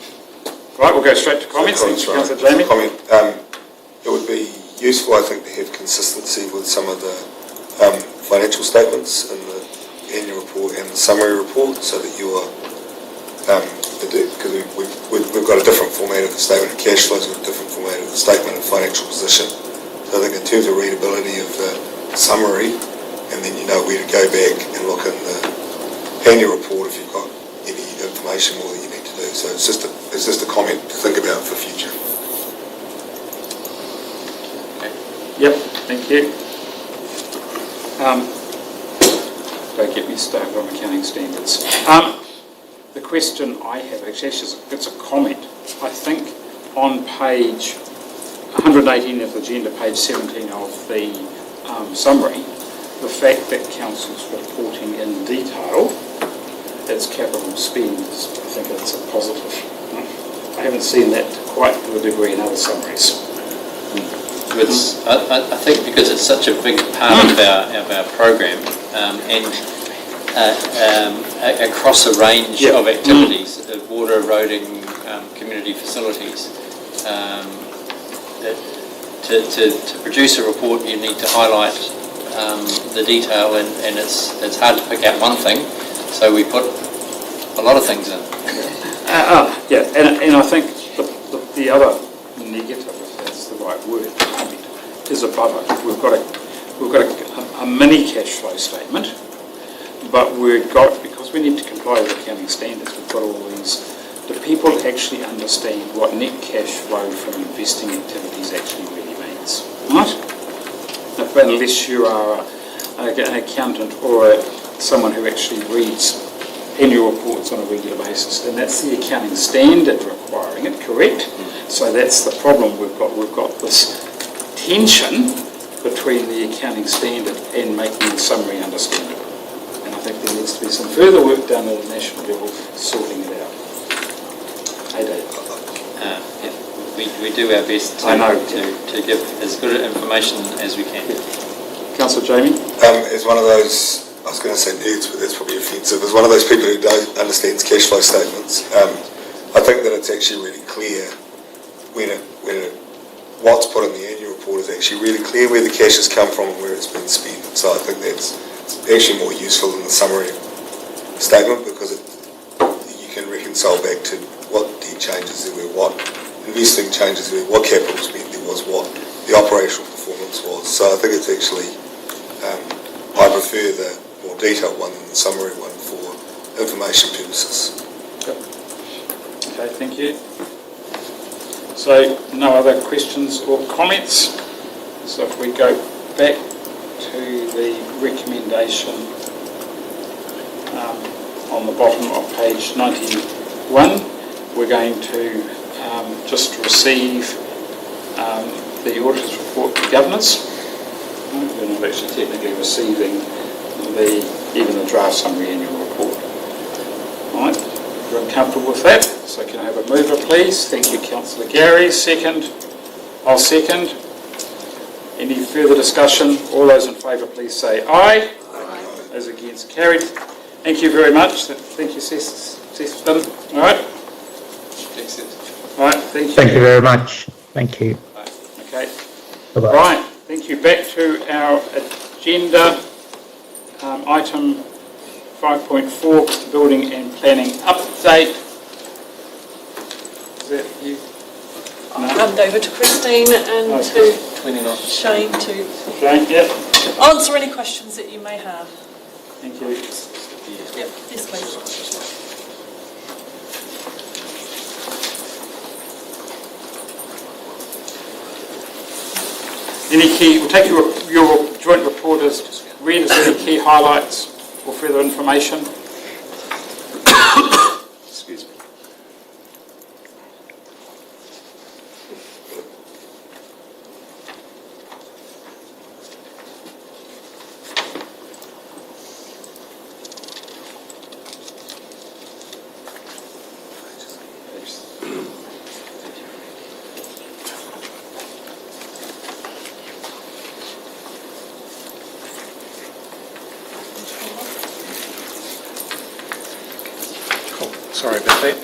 right, we'll go straight to comments. Thank you, Councillor Jamie. Comment. It would be useful, I think, to have consistency with some of the financial statements in the annual report and the summary report, so that you are, because we've got a different format of the statement of cash flows, we've got a different format of the statement of financial position. So I think in terms of readability of the summary, and then you know where to go back and look in the annual report if you've got any information more that you need to do. So it's just a comment to think about for future. Yep, thank you. Don't get me started on accounting standards. The question I have, actually it's a comment. I think on page 118 of the agenda, page 17 of the summary, the fact that Council's reporting in detail its capital spend, I think it's a positive. I haven't seen that quite to the degree in other summaries. I think because it's such a big part of our program, and across a range of activities, water, eroding, community facilities, to produce a report you need to highlight the detail, and it's hard to pick out one thing, so we put a lot of things in. And I think the other negative, if that's the right word, is above it. We've got a mini cash flow statement, but because we need to comply with accounting standards, we've got all these. Do people actually understand what net cash flow from investing activities actually really means? Right? Unless you are an accountant or someone who actually reads annual reports on a regular basis, and that's the accounting standard requiring it, correct? So that's the problem we've got. We've got this tension between the accounting standard and making the summary understandable. And I think there needs to be some further work done at a national level sorting it out. Hey, Dave. We do our best to give as good information as we can. Councillor Jamie? As one of those, I was going to say nerds, but that's probably offensive, as one of those people who don't understand cash flow statements, I think that it's actually really clear what's put in the annual report is actually really clear where the cash has come from and where it's been spent. So I think that's actually more useful than the summary statement, because you can reconcile back to what debt changes there were, what investing changes there were, what capital spent there was, what the operational performance was. So I think it's actually, I prefer the more detailed one than the summary one for information purposes. Okay, thank you. So no other questions or comments. So if we go back to the recommendation on the bottom of page 91, we're going to just receive the auditor's report to governors. We're not actually technically receiving even the draft summary annual report. All right, everyone comfortable with that? So can I have a mover, please? Thank you, Councillor Gary. Second? I'll second. Any further discussion? All those in favour, please say aye. Aye. Those against, carried. Thank you very much. Thank you, Sefton. All right. All right, thank you. Thank you very much. Thank you. Okay. Bye-bye. Right, thank you. Back to our agenda. Item 5.4, building and planning update. Is that you? I'll hand over to Christine and to 29. Shane to Shane, yep. answer any questions that you may have. Thank you. Yep, yes, please. Any key, we'll take your joint report as read. Is there any key highlights or further information? Excuse me. Sorry about that.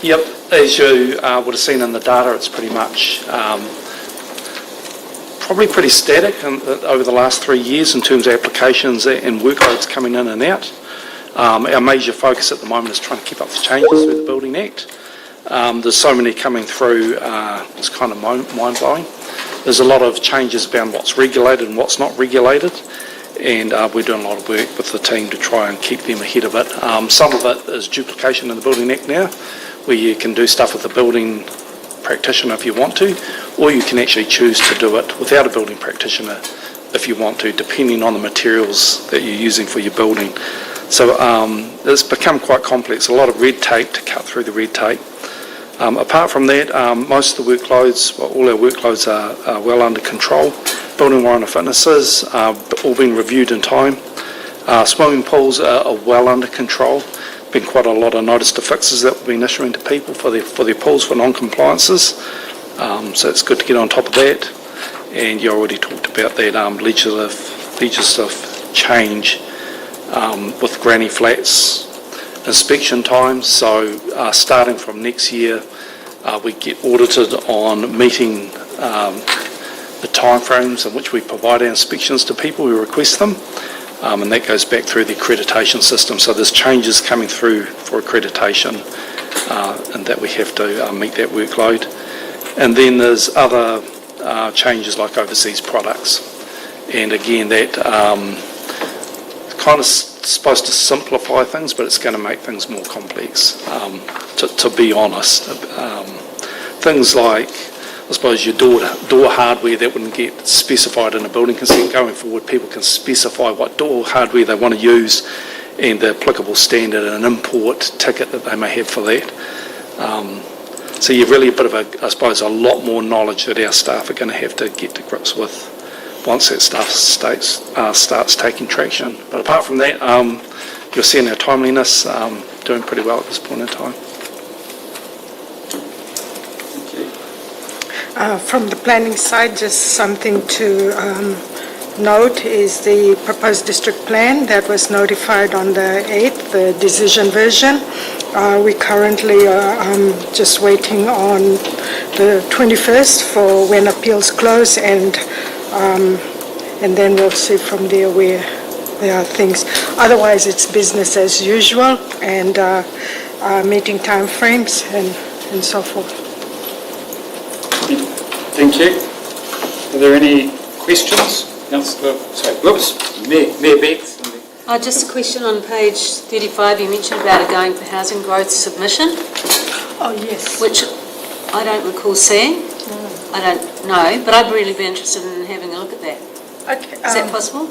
Yep, as you would have seen in the data, it's pretty much probably pretty static over the last 3 years in terms of applications and workloads coming in and out. Our major focus at the moment is trying to keep up the changes through the Building Act. There's so many coming through, it's kind of mind-blowing. There's a lot of changes about what's regulated and what's not regulated. And we're doing a lot of work with the team to try and keep them ahead of it. Some of it is duplication in the Building Act now, where you can do stuff with the building practitioner if you want to, or you can actually choose to do it without a building practitioner if you want to, depending on the materials that you're using for your building. So it's become quite complex, a lot of red tape to cut through the red tape. Apart from that, most of the workloads, well, all our workloads are well under control. Building warrant of fitnesses all been reviewed in time. Swimming pools are well under control. Been quite a lot of notice to fixes that we've been issuing to people for their pools for non-compliances. So it's good to get on top of that. And you already talked about that legislative change with granny flats inspection times. So starting from next year, we get audited on meeting the timeframes in which we provide our inspections to people who request them, and that goes back through the accreditation system. So there's changes coming through for accreditation, and that we have to meet that workload. And then there's other changes like overseas products, and again that kind of supposed to simplify things, but it's going to make things more complex. To be honest, things like, I suppose, your door hardware that wouldn't get specified in a building consent. Going forward, people can specify what door hardware they want to use and the applicable standard and an import ticket that they may have for that. So you've really a bit of I suppose, a lot more knowledge that our staff are going to have to get to grips with once that stuff starts taking traction. But apart from that, you're seeing our timeliness doing pretty well at this point in time. From the planning side, just something to note is the proposed district plan that was notified on the 8th, the decision version. We currently are just waiting on the 21st for when appeals close, and then we'll see from there where there are things. Otherwise, it's business as usual, and meeting time frames and so forth. Thank you. Are there any questions? Councillor, sorry, whoops, Mayor Beck. Just a question on page 35. You mentioned about a going for housing growth submission. Oh, yes. Which I don't recall seeing. I don't know, but I'd really be interested in having a look at that. Okay. Is that possible?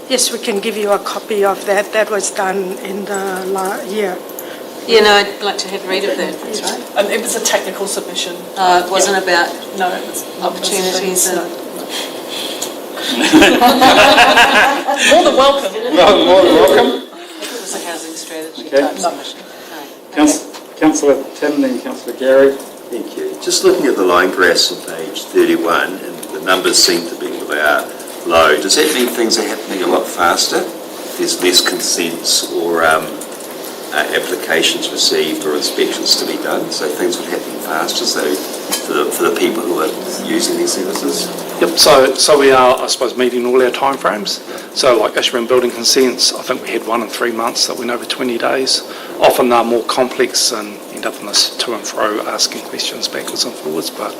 Yes, we can give you a copy of that. That was done in the year. Yeah, no, I'd like to have a read of that. That's right. It was a technical submission. It wasn't about no, it was opportunities and... More than welcome. More than welcome. It was a housing strategy Okay. type submission. Councillor Tim, then Councillor Gary. Thank you. Just looking at the line graphs on page 31, and the numbers seem to be low. Does that mean things are happening a lot faster? There's less consents or applications received or inspections to be done, so things would happen faster. So for the people who are using these services. Yep. So we are, I suppose, meeting all our timeframes. So like issuing building consents, I think we had one in 3 months that went over 20 days. Often they're more complex and end up in this to and fro asking questions backwards and forwards. But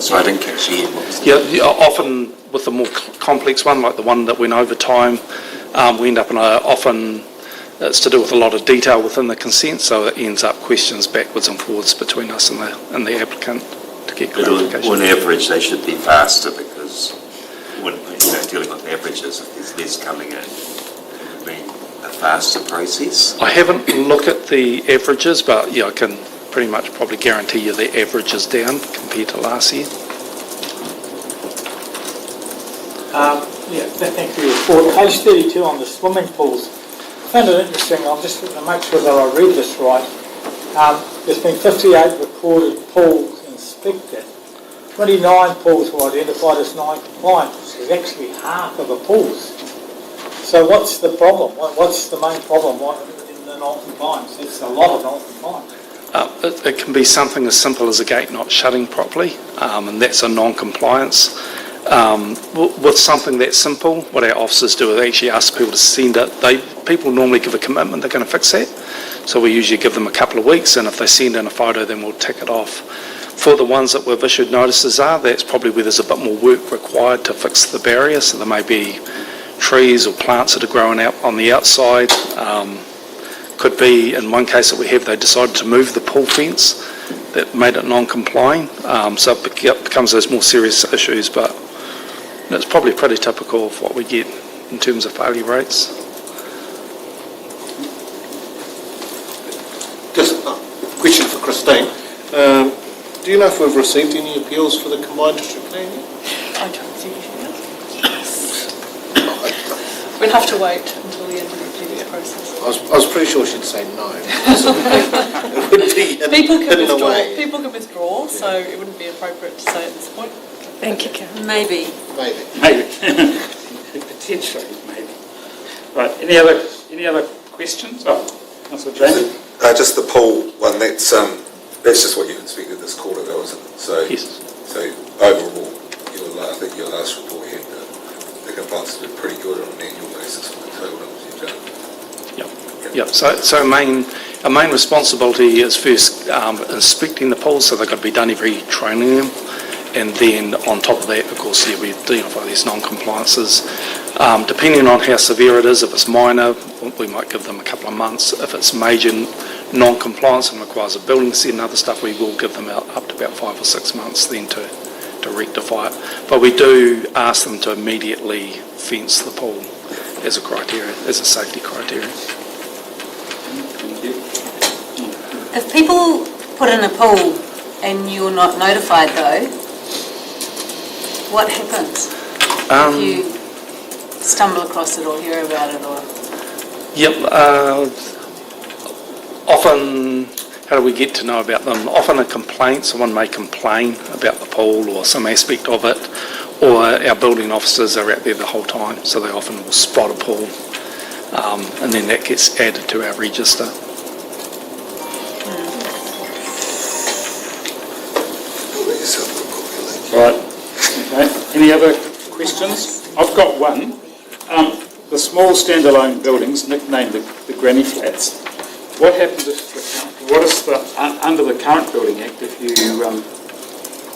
So I didn't catch the end. Yeah, often with the more complex one, like the one that went over time, we end up in often it's to do with a lot of detail within the consent, so it ends up questions backwards and forwards between us and the applicant to get clarification. On average, they should be faster because when dealing with averages, if there's less coming in, it would be a faster process. I haven't looked at the averages, but yeah, I can pretty much probably guarantee you the average is down compared to last year. Thank you. For page 32 on the swimming pools, I found it interesting. I'm just going to make sure that I read this right. There's been 58 recorded pools inspected. 29 pools were identified as non-compliant, which is actually half of the pools. So what's the problem? What's the main problem in the non-compliance? It's a lot of non-compliance. It can be something as simple as a gate not shutting properly, and that's a non-compliance. With something that simple, what our officers do is they actually ask people to send it. People normally give a commitment they're going to fix that, so we usually give them a couple of weeks, and if they send in a photo, then we'll tick it off. For the ones that we've issued notices that's probably where there's a bit more work required to fix the barrier, so there may be trees or plants that are growing out on the outside. Could be, in one case that we have, they decided to move the pool fence that made it non-compliant, so it becomes those more serious issues, but it's probably pretty typical of what we get in terms of failure rates. Just a question for Christine. Do you know if we've received any appeals for the combined district plan yet? I don't see anything else. We'll have to wait until the end of the appeals process. I was pretty sure she'd say no. It would be hidden away. People can withdraw, so it wouldn't be appropriate to say at this point. Thank you, Karen. Maybe. Potentially, maybe. Right, any other questions? Oh, Councillor Jamie? Just the pool one, that's just what you inspected this quarter though, isn't it? So, yes. So overall, I think your last report had the compliance has been pretty good on an annual basis for the total numbers you've done. Yep. So our main responsibility is first inspecting the pools, so they've got to be done every training them. And then on top of that, of course, we identify these non-compliances. Depending on how severe it is, if it's minor, we might give them a couple of months. If it's major non-compliance and requires a building set and other stuff, we will give them up to about 5 or 6 months then to rectify it. But we do ask them to immediately fence the pool as a criteria, as a safety criteria. If people put in a pool and you're not notified though, what happens if you stumble across it or hear about it? Or Often, how do we get to know about them? Often a complaint, someone may complain about the pool or some aspect of it, or our building officers are out there the whole time, so they often will spot a pool, and then that gets added to our register. Right. Okay. Any other questions? I've got one. The small standalone buildings, nicknamed the granny flats. What happens if what is under the current Building Act if you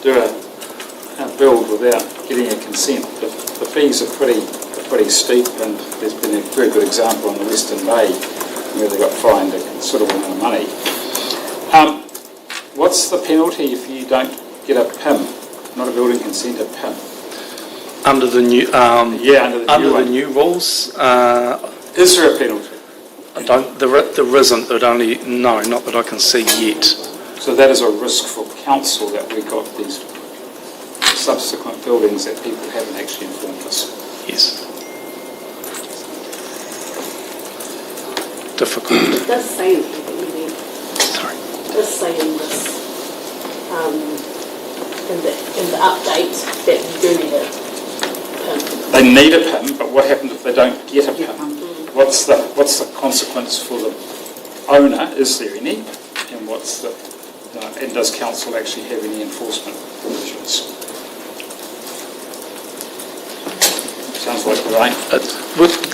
do a build without getting a consent? The fees are pretty steep, and there's been a very good example on the Western Bay where they got fined a considerable amount of money. What's the penalty if you don't get a PIM, not a building consent, a PIM? Under the new under the new rules, is there a penalty? There isn't, but not that I can see yet. So that is a risk for council that we've got these subsequent buildings that people haven't actually informed us. Yes. Difficult. It does say in here that you need. Sorry. It does say in this, in the update that you do need a PIM. They need a PIM, but what happens if they don't get a PIM? What's the consequence for the owner? Is there any? And and does council actually have any enforcement provisions? Sounds like right.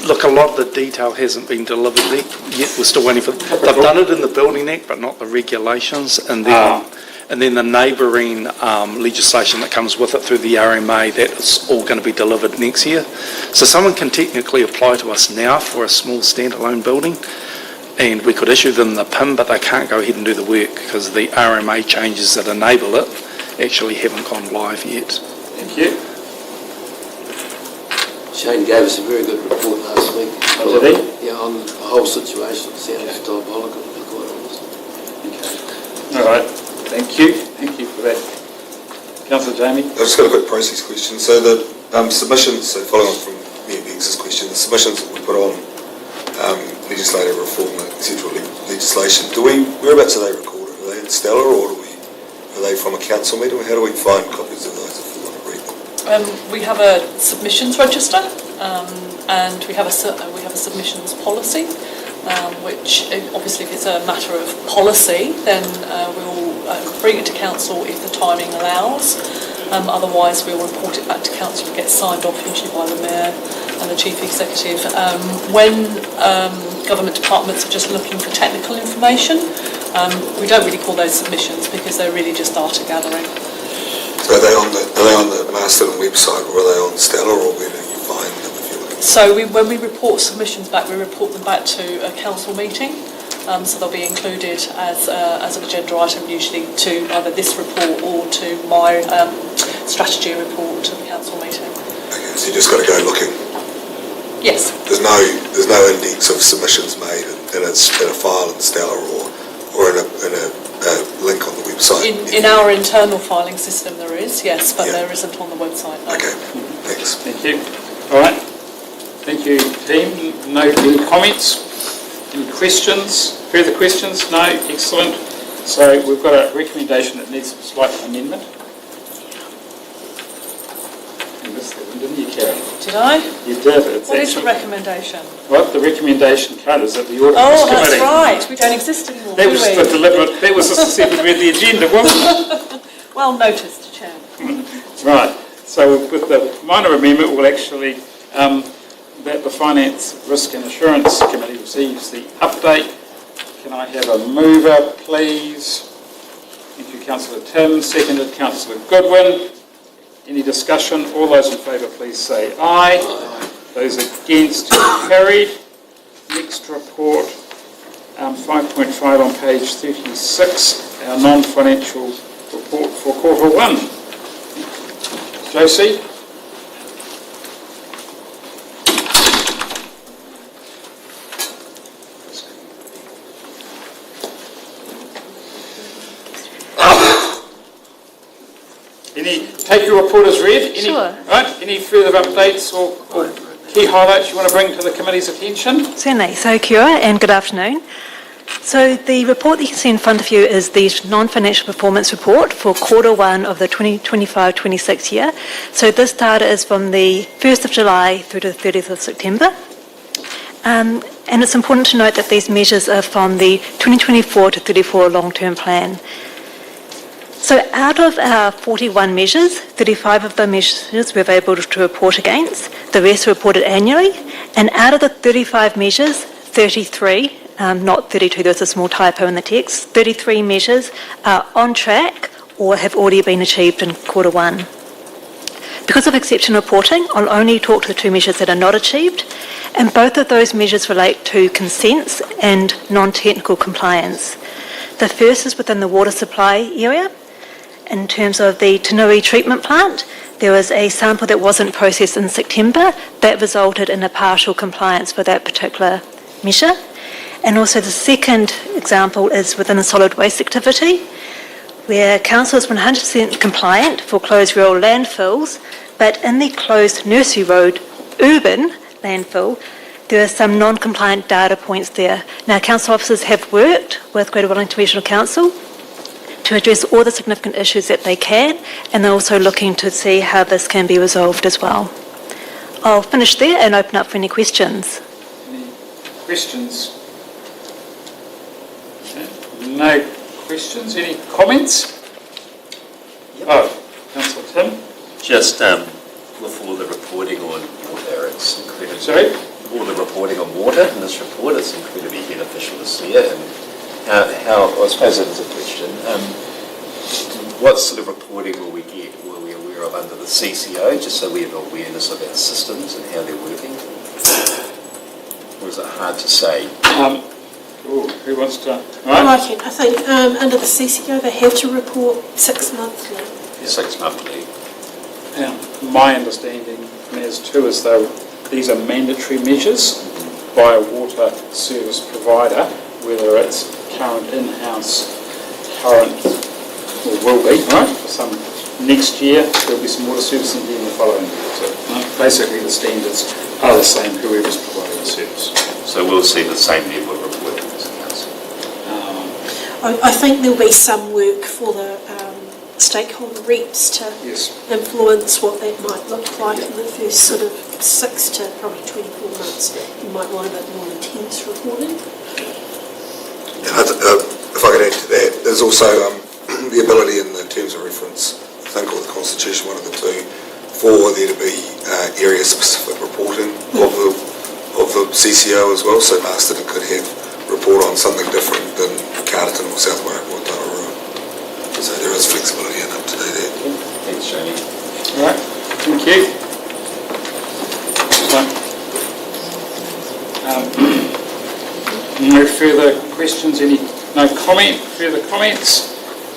Look, a lot of the detail hasn't been delivered yet. We're still waiting for. They've done it in the Building Act, but not the regulations. And then and then the neighbouring legislation that comes with it through the RMA, that's all going to be delivered next year. So someone can technically apply to us now for a small standalone building, and we could issue them the PIN, but they can't go ahead and do the work because the RMA changes that enable it actually haven't gone live yet. Thank you. Shane gave us a very good report last week. Oh, did he? Yeah, on the whole situation. It sounds diabolical, to be quite honest. All right. Thank you. Thank you for that. Councillor Jamie? I've just got a quick process question. So the submissions, so following on from Mayor Beggs' question, the submissions that we put on legislative reform, central legislation, whereabouts are they recorded? Are they in Stella, or are they from a council meeting? How do we find copies of those if we want to read them? We have a submissions register, and we have a submissions policy, which obviously if it's a matter of policy, then we'll bring it to council if the timing allows. Otherwise, we'll report it back to council and get signed off usually by the mayor and the chief executive. When government departments are just looking for technical information, we don't really call those submissions because they're really just data gathering. So are they on the Masterton website, or are they on Stella, or where do you find them if you're looking? So when we report submissions back, we report them back to a council meeting. So they'll be included as an agenda item, usually to either this report or to my strategy report to the council meeting. Okay, so you just got to go looking. Yes. There's no index of submissions made, and it's in a file in Stella or in a link on the website. In our internal filing system, there is, yes, but there isn't on the website. No. Okay. Thanks. Thank you. All right. Thank you, team. No comments? Any questions? Further questions? No? Excellent. So we've got a recommendation that needs a slight amendment. You missed that one, didn't you, Karen? Did I? You did. What is the recommendation? What? The recommendation card is that the Audit Oh, Committee. that's right. We don't exist anymore, That do was we? the deliberate, that was the second read the agenda, wasn't it? Well noticed, Chair. Right. So with the minor amendment, we'll actually, that the Finance, Risk and Assurance Committee receives the update. Can I have a mover, please? Thank you, Councillor Tim. Seconded, Councillor Goodwin. Any discussion? All those in favour, please say aye. Aye. Those against, carried. Next report, 5.5 on page 36, our non-financial report for quarter one. Josie? Take your report as read. Sure. Right, any further updates or key highlights you want to bring to the committee's attention? Certainly. So, kia ora and good afternoon. So the report that you can see in front of you is the non-financial performance report for quarter one of the 2025-26 year. So this data is from the 1st of July through to the 30th of September. And it's important to note that these measures are from the 2024 to 34 long-term plan. So out of our 41 measures, 35 of the measures we're able to report against. The rest are reported annually. And out of the 35 measures, 33, not 32, there's a small typo in the text, 33 measures are on track or have already been achieved in quarter one. Because of exception reporting, I'll only talk to the two measures that are not achieved, and both of those measures relate to consents and non-technical compliance. The first is within the water supply area. In terms of the Tanui treatment plant, there was a sample that wasn't processed in September that resulted in a partial compliance for that particular measure. And also the second example is within the solid waste activity, where council is 100% compliant for closed rural landfills, but in the closed Nursery Road urban landfill, there are some non-compliant data points there. Now, council officers have worked with Greater Wellington Regional Council to address all the significant issues that they can, and they're also looking to see how this can be resolved as well. I'll finish there and open up for any questions. Any questions? No questions. Any comments? Yep. Oh, Councillor Tim. Just with all the reporting on water, it's incredibly... Sorry? All the reporting on water in this report, it's incredibly beneficial to see it. And how I suppose it is a question. What sort of reporting will we get, will we aware of under the CCO, just so we have awareness of our systems and how they're working? Or is it hard to say? Who wants to? I think under the CCO they have to report 6 monthly. 6 monthly. My understanding from as too is though these are mandatory measures by a water service provider, whether it's current in-house, current or will be, right? Some next year there'll be some water service and then the following year. So basically the standards are the same whoever's providing the service. So we'll see the same level of reporting as the council. I think there'll be some work for the stakeholder reps to influence what that might look like in the first sort of 6 to probably 24 months. You might want a bit more intense reporting. If I could add to that, there's also the ability in the terms of reference, I think, or the Constitution, one of the two, for there to be area-specific reporting of the CCO as well. So Masterton could have report on something different than Carterton or South Warrnambool or Tararua. So there is flexibility enough to do that. Thanks, Jamie. All right, thank you. No further questions, no further comments?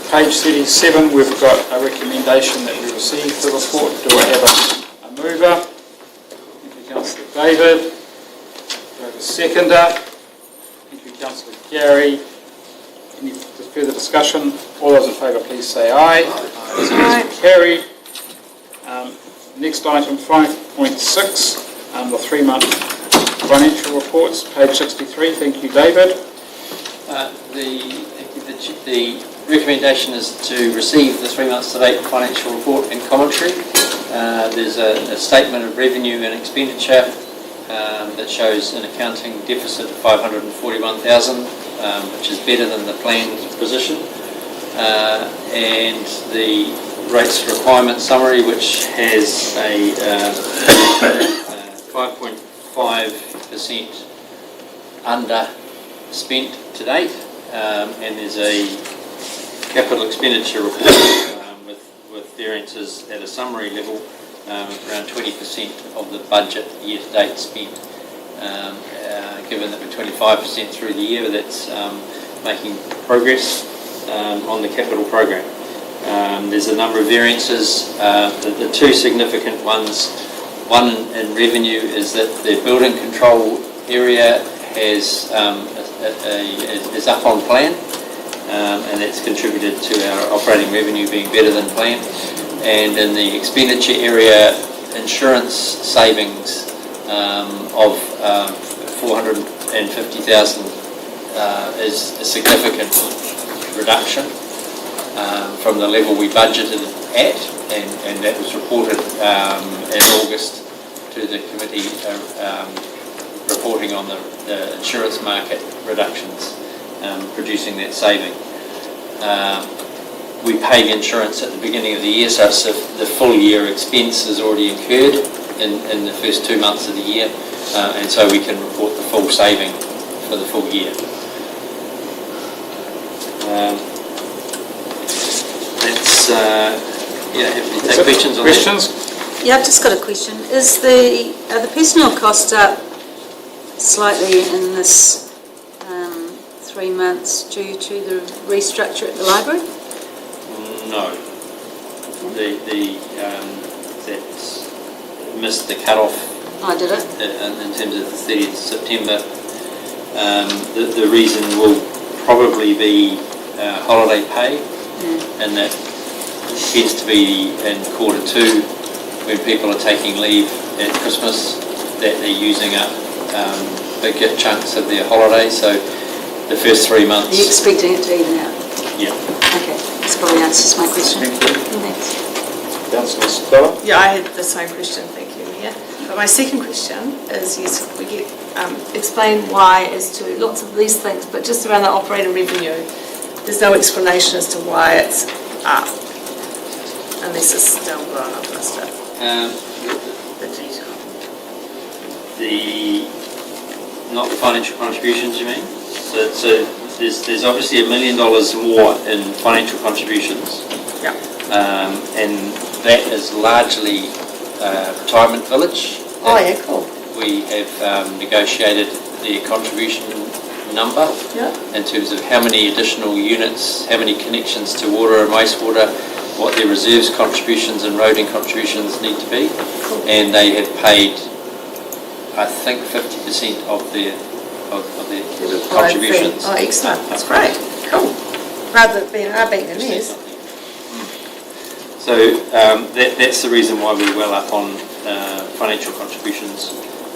Page 37, we've got a recommendation that we received the report. Do I have a mover? Thank you, Councillor David. Do I have a seconder? Thank you, Councillor Gary. Any further discussion? All those in favour, please say aye. Aye. Carried. Next item, 5.6, the 3-month financial reports, page 63. Thank you, David. The recommendation is to receive the 3 months to date financial report and commentary. There's a statement of revenue and expenditure that shows an accounting deficit of 541,000, which is better than the planned position, and the rates requirement summary, which has a 5.5% under spent to date, and there's a capital expenditure report with variances at a summary level around 20% of the budget year to date spent. Given that we're 25% through the year, that's making progress on the capital program. There's a number of variances. The two significant ones, one in revenue, is that the building control area is up on plan, and that's contributed to our operating revenue being better than planned. And in the expenditure area, insurance savings of 450,000 is a significant reduction from the level we budgeted at, and that was reported in August to the committee, reporting on the insurance market reductions, producing that saving. We pay insurance at the beginning of the year, so it's the full year expense is already incurred in the first 2 months of the year, and so we can report the full saving for the full year. Take questions on questions? Yeah, I've just got a question. Are the personnel costs up slightly in this 3 months due to the restructure at the library? No. That's missed the cut-off. Oh, did it? In terms of the 30th of September. The reason will probably be holiday pay, and that tends to be in Q2 when people are taking leave at Christmas, that they're using up bigger chunks of their holiday. So the first 3 months. Are you expecting it to even out? Yeah. Okay, this probably answers my question. Thank you. Thanks. Councillor Stella? Yeah, I had the same question, thank you, Mayor. But my second question is, yes, we get explain why as to lots of these things, but just around the operating revenue, there's no explanation as to why it's up, unless it's still going up and stuff. The detail. Not the financial contributions, you mean? So there's obviously $1 million more in financial contributions. Yeah. And that is largely retirement village. Oh, yeah, cool. We have negotiated the contribution number in terms of how many additional units, how many connections to water and wastewater, what their reserves contributions and roading contributions need to be. And they have paid, I think, 50% of their contributions. Oh, excellent. That's great. Cool. Rather than being our being in theirs. So that's the reason why we're well up on financial contributions.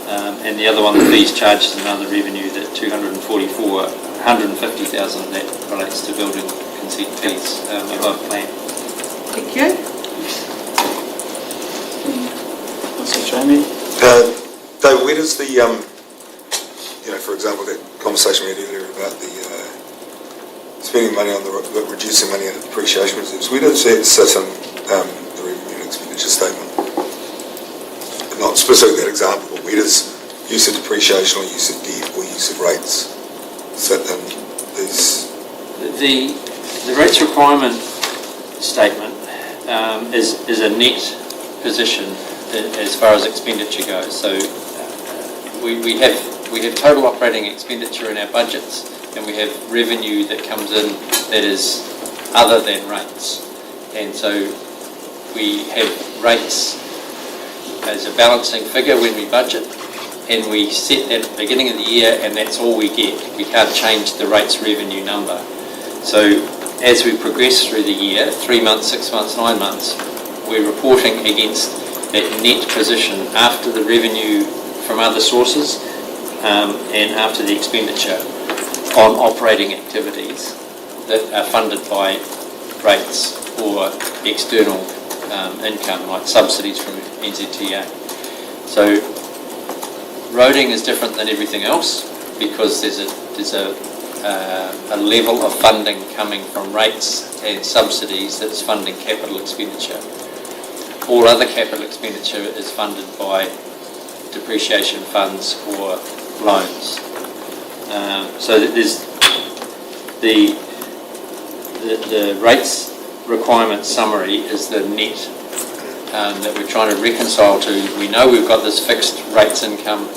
And the other one, the fees charged, is another revenue that 150,000 of that relates to building consent fees above plan. Thank you. Mr. Jamie? David, where does the, for example, that conversation we had earlier about the spending money on reducing money on the depreciation reserves, where does that sit in the revenue and expenditure statement? Not specifically that example, but where does use of depreciation or use of debt or use of rates sit in these? The rates requirement statement is a net position as far as expenditure goes. So we have total operating expenditure in our budgets, and we have revenue that comes in that is other than rates. And so we have rates as a balancing figure when we budget, and we set that at the beginning of the year, and that's all we get. We can't change the rates revenue number. So as we progress through the year, 3 months, 6 months, 9 months, we're reporting against that net position after the revenue from other sources and after the expenditure on operating activities that are funded by rates or external income, like subsidies from NZTA. So roading is different than everything else because there's a level of funding coming from rates and subsidies that's funding capital expenditure. All other capital expenditure is funded by depreciation funds or loans. So there's the rates requirement summary is the net that we're trying to reconcile to. We know we've got this fixed rates income.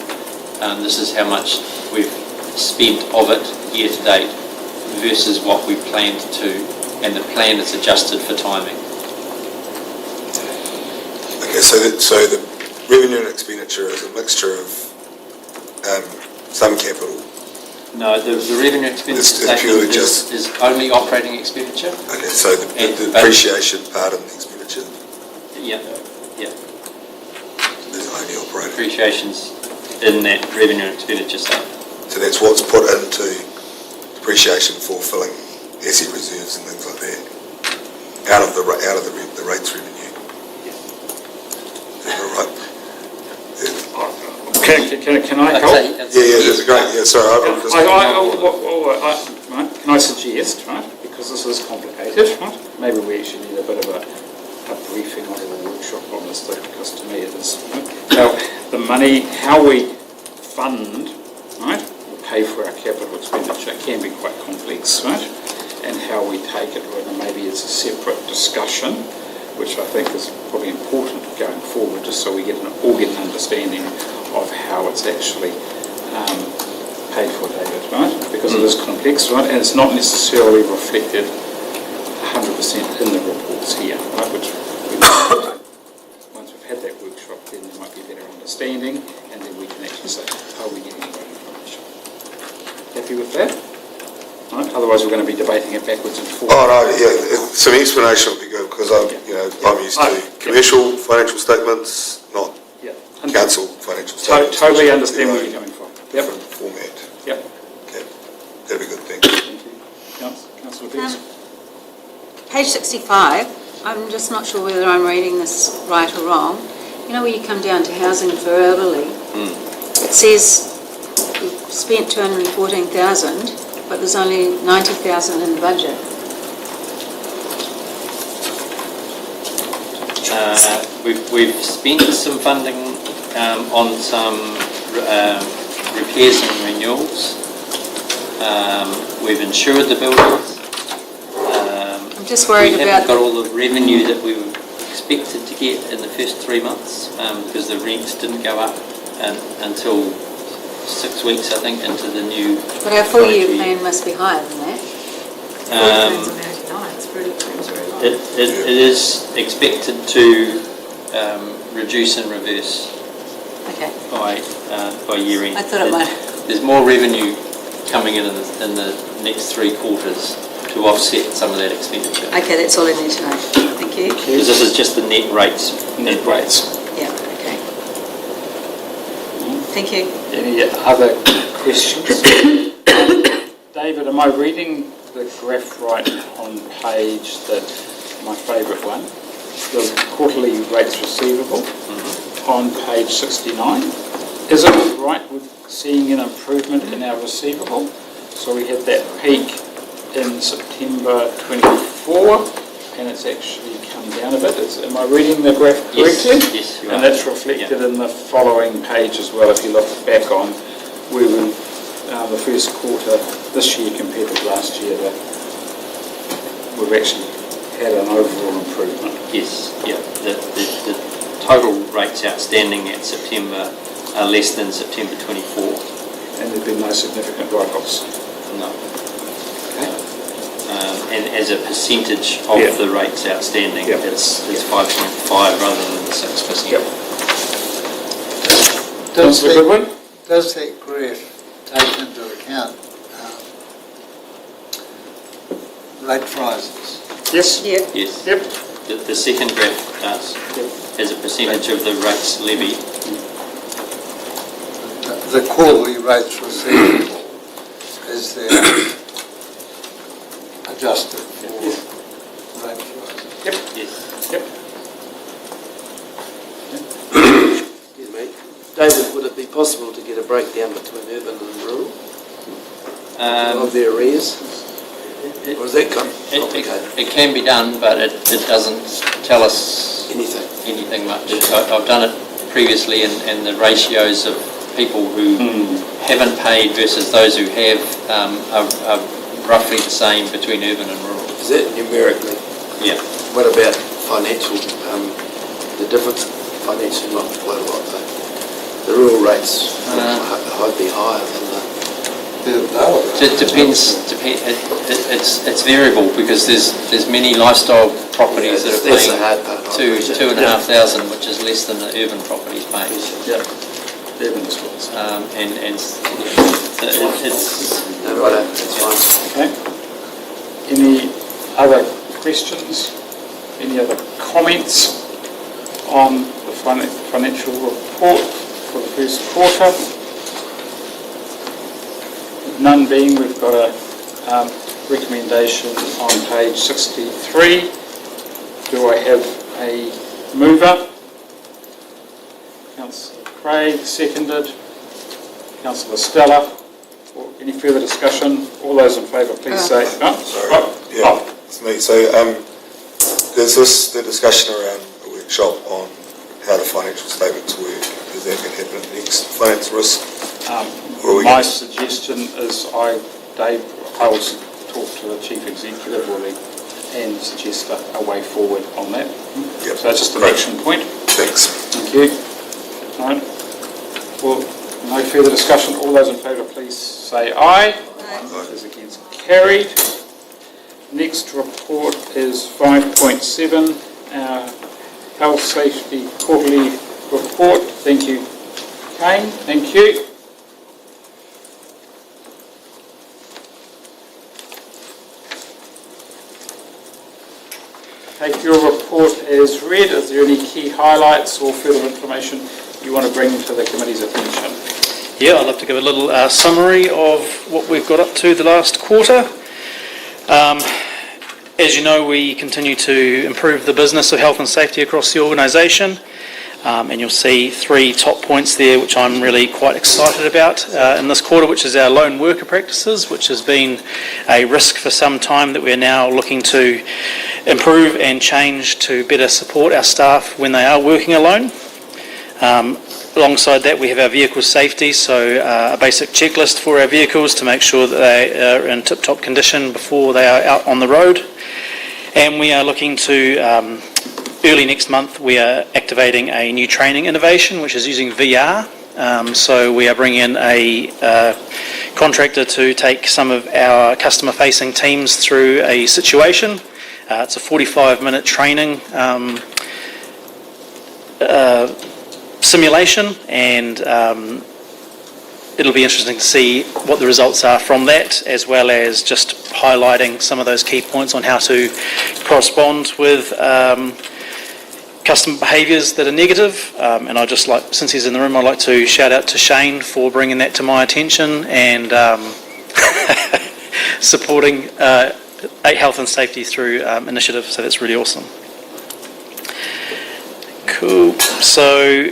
This is how much we've spent of it year to date versus what we planned to, and the plan is adjusted for timing. Okay, so the revenue and expenditure is a mixture of some capital. No, the revenue expenditure statement is only operating expenditure. Okay, so the depreciation part of the expenditure. Yeah. There's only operating. Depreciation's in that revenue and expenditure statement. So that's what's put into depreciation for filling asset reserves and things like that, out of the rates revenue. Is that right? Can I help? Yeah, that's a great. Yeah, sorry. Can I suggest, right? Because this is complicated, right? Maybe we actually need a bit of a briefing or a workshop on this thing, because to me it is. Right? Now, the money, how we fund, right, or pay for our capital expenditure can be quite complex, right? And how we take it, and maybe it's a separate discussion, which I think is probably important going forward, just so we all get an understanding of how it's actually paid for, David, right? Because it is complex, right? And it's not necessarily reflected 100% in the reports here, right? Which once we've had that workshop, then there might be a better understanding, and then we can actually say, how are we getting the right information? Happy with that? Right? Otherwise, we're going to be debating it backwards and forwards. Oh no, yeah, some explanation would be good because I'm used to commercial financial statements, not council financial statements. Totally understand where you're coming from. Different format. Yep. Okay, that'd be good. Thank you. Councillor Pearce. Page 65, I'm just not sure whether I'm reading this right or wrong. You know where you come down to housing for elderly? It says we've spent 214,000, but there's only 90,000 in the budget. We've spent some funding on some repairs and renewals, We've insured the buildings. I'm just worried we about... haven't got all the revenue that we were expected to get in the first 3 months because the rents didn't go up until 6 weeks, I think, into the new. But our full year plan must be higher than that. It is expected to reduce and reverse by year end. I thought it might. There's more revenue coming in the next 3 quarters to offset some of that expenditure. Okay, that's all I need to know. Thank you. Because this is just the net rates. Net rates. Yeah, okay. Thank you. Any other questions? David, am I reading the graph right on page, my favourite one, the quarterly rates receivable on page 69? Is it right with seeing an improvement in our receivable? So we had that peak in September 24 and it's actually come down a bit. Am I reading the graph correctly? Yes, you are. And that's reflected in the following page as well. If you look back on where we, the first quarter this year compared to last year, we've actually had an overall improvement. Yes, yeah. The total rates outstanding at September are less than September 24. And there's been no significant write-offs? No. And as a percentage of the rates outstanding, it's 5.5 rather than the 6%. Does that graph take into account rate rises? Yes. Yes. Yep. The second graph does, as a percentage of the rates levied. The quarterly rates receivable, is there adjusted for rate rises? Yep. Yes. Yep. Excuse me. David, would it be possible to get a breakdown between urban and rural of the arrears? Or is that complicated? It can be done, but it doesn't tell us anything much. I've done it previously, and the ratios of people who haven't paid versus those who have are roughly the same between urban and rural. Is that numerically? Yeah. What about financial, the difference financially, not quite a lot though. The rural rates would be higher than It depends. It's variable because there's many lifestyle properties that are paying $2,500, which is less than the urban properties paying. Yeah. Urban schools. And it's okay. Any other questions? Any other comments on the financial report for the first quarter? None being, we've got a recommendation on page 63. Do I have a mover? Councillor Craig, seconded. Councillor Stella. Any further discussion? All those in favour, please say. It's me. So there's the discussion around a workshop on how the financial statements work. Is that going to happen at the next finance risk? My suggestion is I will talk to the chief executive and suggest a way forward on that. Yep. So that's just an action point. Thanks. Thank you. All right. Well, no further discussion. All those in favour, please say aye. Aye. Those against, carried. Next report is 5.7, our health safety quarterly report. Thank you, Kane. Thank you. Take your report as read. Is there any key highlights or further information you want to bring to the committee's attention? Yeah, I'd love to give a little summary of what we've got up to the last quarter. As you know, we continue to improve the business of health and safety across the organisation. And you'll see 3 top points there which I'm really quite excited about in this quarter, which is our lone worker practices, which has been a risk for some time that we're now looking to improve and change to better support our staff when they are working alone. Alongside that, we have our vehicle safety, so a basic checklist for our vehicles to make sure that they are in tip-top condition before they are out on the road. And we are looking to, early next month, we are activating a new training innovation, which is using VR. So we are bringing in a contractor to take some of our customer-facing teams through a situation. It's a 45-minute training simulation, and it'll be interesting to see what the results are from that, as well as just highlighting some of those key points on how to correspond with customer behaviours that are negative. And I'd just like, since he's in the room, I'd like to shout out to Shane for bringing that to my attention and supporting health and safety through initiative, so that's really awesome. Cool. So,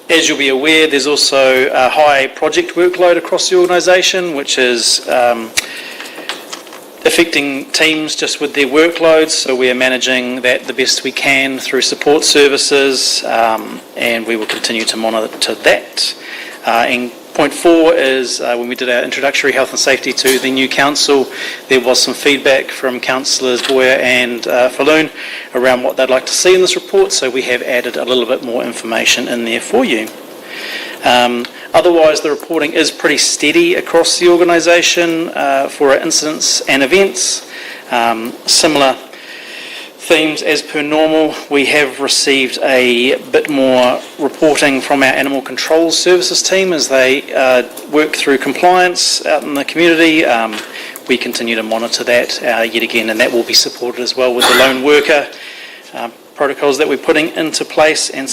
as you'll be aware, there's also a high project workload across the organisation, which is affecting teams just with their workloads. So we are managing that the best we can through support services, and we will continue to monitor that. And point 4 is when we did our introductory health and safety to the new council, there was some feedback from councillors Boyer and Falloon around what they'd like to see in this report, so we have added a little bit more information in there for you. Otherwise, the reporting is pretty steady across the organisation for our incidents and events. Similar themes as per normal. We have received a bit more reporting from our animal control services team as they work through compliance out in the community. We continue to monitor that yet again, and that will be supported as well with the lone worker protocols that we're putting into place and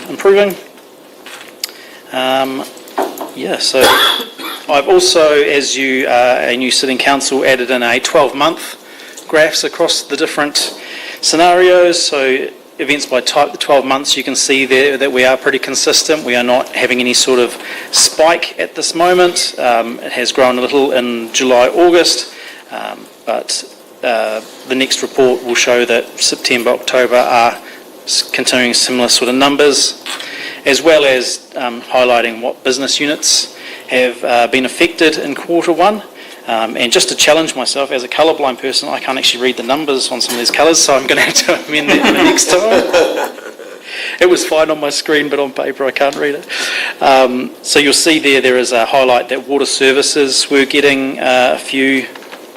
improving. So I've also, as you a new sitting council, added in a 12-month graphs across the different scenarios. So events by type, the 12 months, you can see there that we are pretty consistent. We are not having any sort of spike at this moment. It has grown a little in July, August, but the next report will show that September, October are continuing similar sort of numbers, as well as highlighting what business units have been affected in quarter 1. And just to challenge myself, as a colourblind person, I can't actually read the numbers on some of these colours, so I'm going to have to amend that for next time. It was fine on my screen, but on paper I can't read it. So you'll see there is a highlight that water services were getting a few,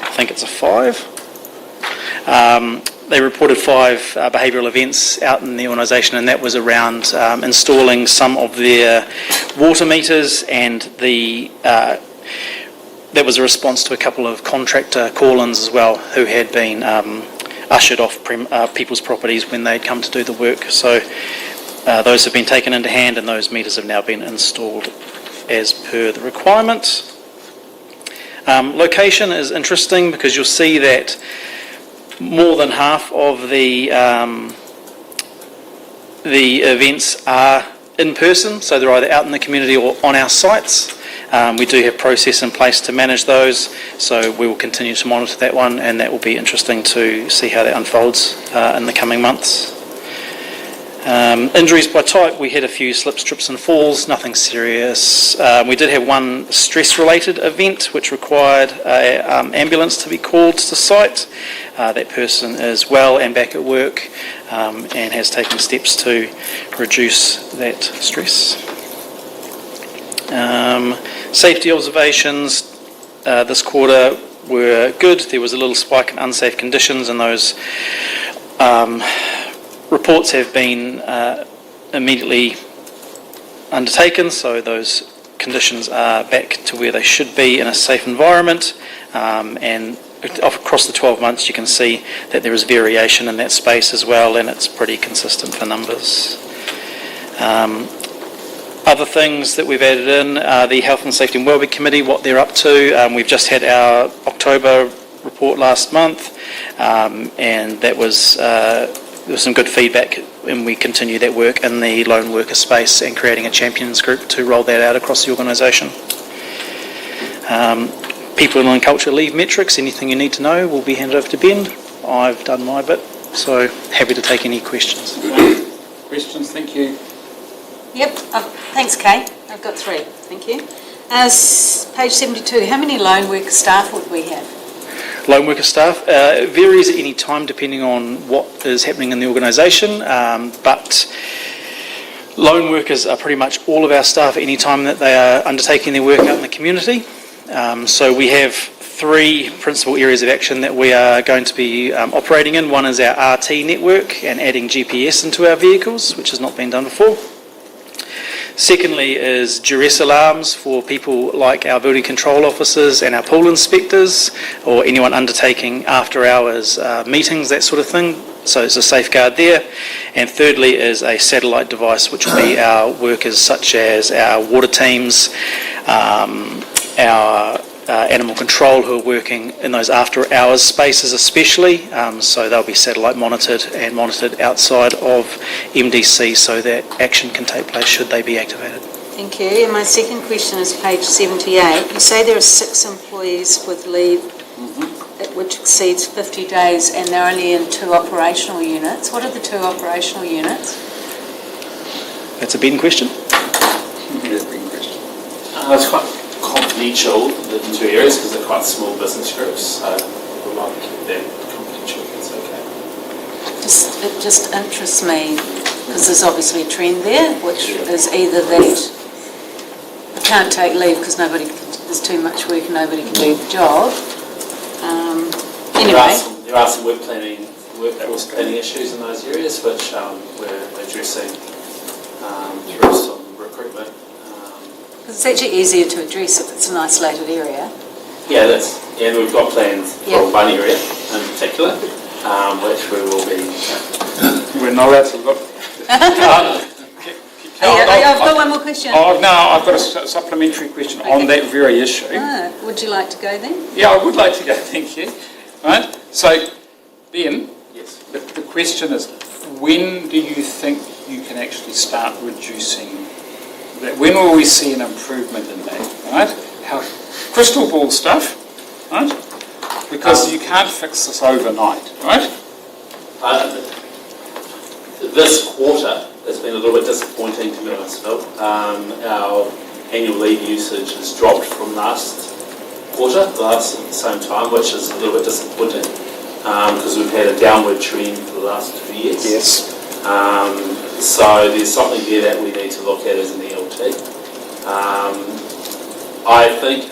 I think it's a 5. They reported 5 behavioural events out in the organisation, and that was around installing some of their water meters, and that was a response to a couple of contractor call-ins as well, who had been ushered off people's properties when they'd come to do the work. So those have been taken into hand, and those meters have now been installed as per the requirement. Location is interesting because you'll see that more than half of the events are in person, so they're either out in the community or on our sites. We do have process in place to manage those, so we will continue to monitor that one, and that will be interesting to see how that unfolds in the coming months. Injuries by type, we had a few slips, trips and falls, nothing serious. We did have one stress-related event which required an ambulance to be called to site. That person is well and back at work and has taken steps to reduce that stress. Safety observations this quarter were good. There was a little spike in unsafe conditions, and those reports have been immediately undertaken, so those conditions are back to where they should be in a safe environment, and across the 12 months you can see that there is variation in that space as well, and it's pretty consistent for numbers. Other things that we've added in are the Health and Safety and Wellbeing Committee, what they're up to. We've just had our October report last month, and that was there was some good feedback, and we continue that work in the lone worker space and creating a champions group to roll that out across the organisation. People and culture leave metrics, anything you need to know will be handed over to Ben. I've done my bit, so happy to take any questions. Questions, thank you. Yep, thanks, Kay. I've got 3, thank you. Page 72, how many lone worker staff would we have? Lone worker staff varies at any time depending on what is happening in the organisation, but lone workers are pretty much all of our staff at any time that they are undertaking their work out in the community. So we have 3 principal areas of action that we are going to be operating in. One is our RT network and adding GPS into our vehicles, which has not been done before. Secondly is duress alarms for people like our building control officers and our pool inspectors, or anyone undertaking after hours meetings, that sort of thing. So it's a safeguard there. And thirdly is a satellite device, which will be our workers such as our water teams, our animal control who are working in those after hours spaces especially. So they'll be satellite monitored and monitored outside of MDC so that action can take place should they be activated. Thank you. And my second question is page 78. You say there are 6 employees with leave which exceeds 50 days and they're only in 2 operational units. What are the 2 operational units? That's a Ben question. It's quite confidential, the 2 areas, because they're quite small business groups, so we'd like to keep them confidential if it's okay. It just interests me because there's obviously a trend there, which is either that I can't take leave because there's too much work and nobody can do the job. Anyway. There are some workforce planning issues in those areas, which we're addressing through some recruitment. It's actually easier to address if it's an isolated area. Yeah, and we've got plans for one area in particular, which we will be. We're not allowed to look. I've got one more question. Oh, no, I've got a supplementary question on that very issue. Would you like to go then? Yeah, I would like to go, thank you. Right, so, Ben, yes. The question is, when do you think you can actually start reducing that? When will we see an improvement in that, right? How crystal ball stuff, right? Because you can't fix this overnight, right? This quarter has been a little bit disappointing, to be honest, Phil. Our annual leave usage has dropped from last quarter, at the same time, which is a little bit disappointing because we've had a downward trend for the last 2 years. Yes. So there's something there that we need to look at as an ELT. I think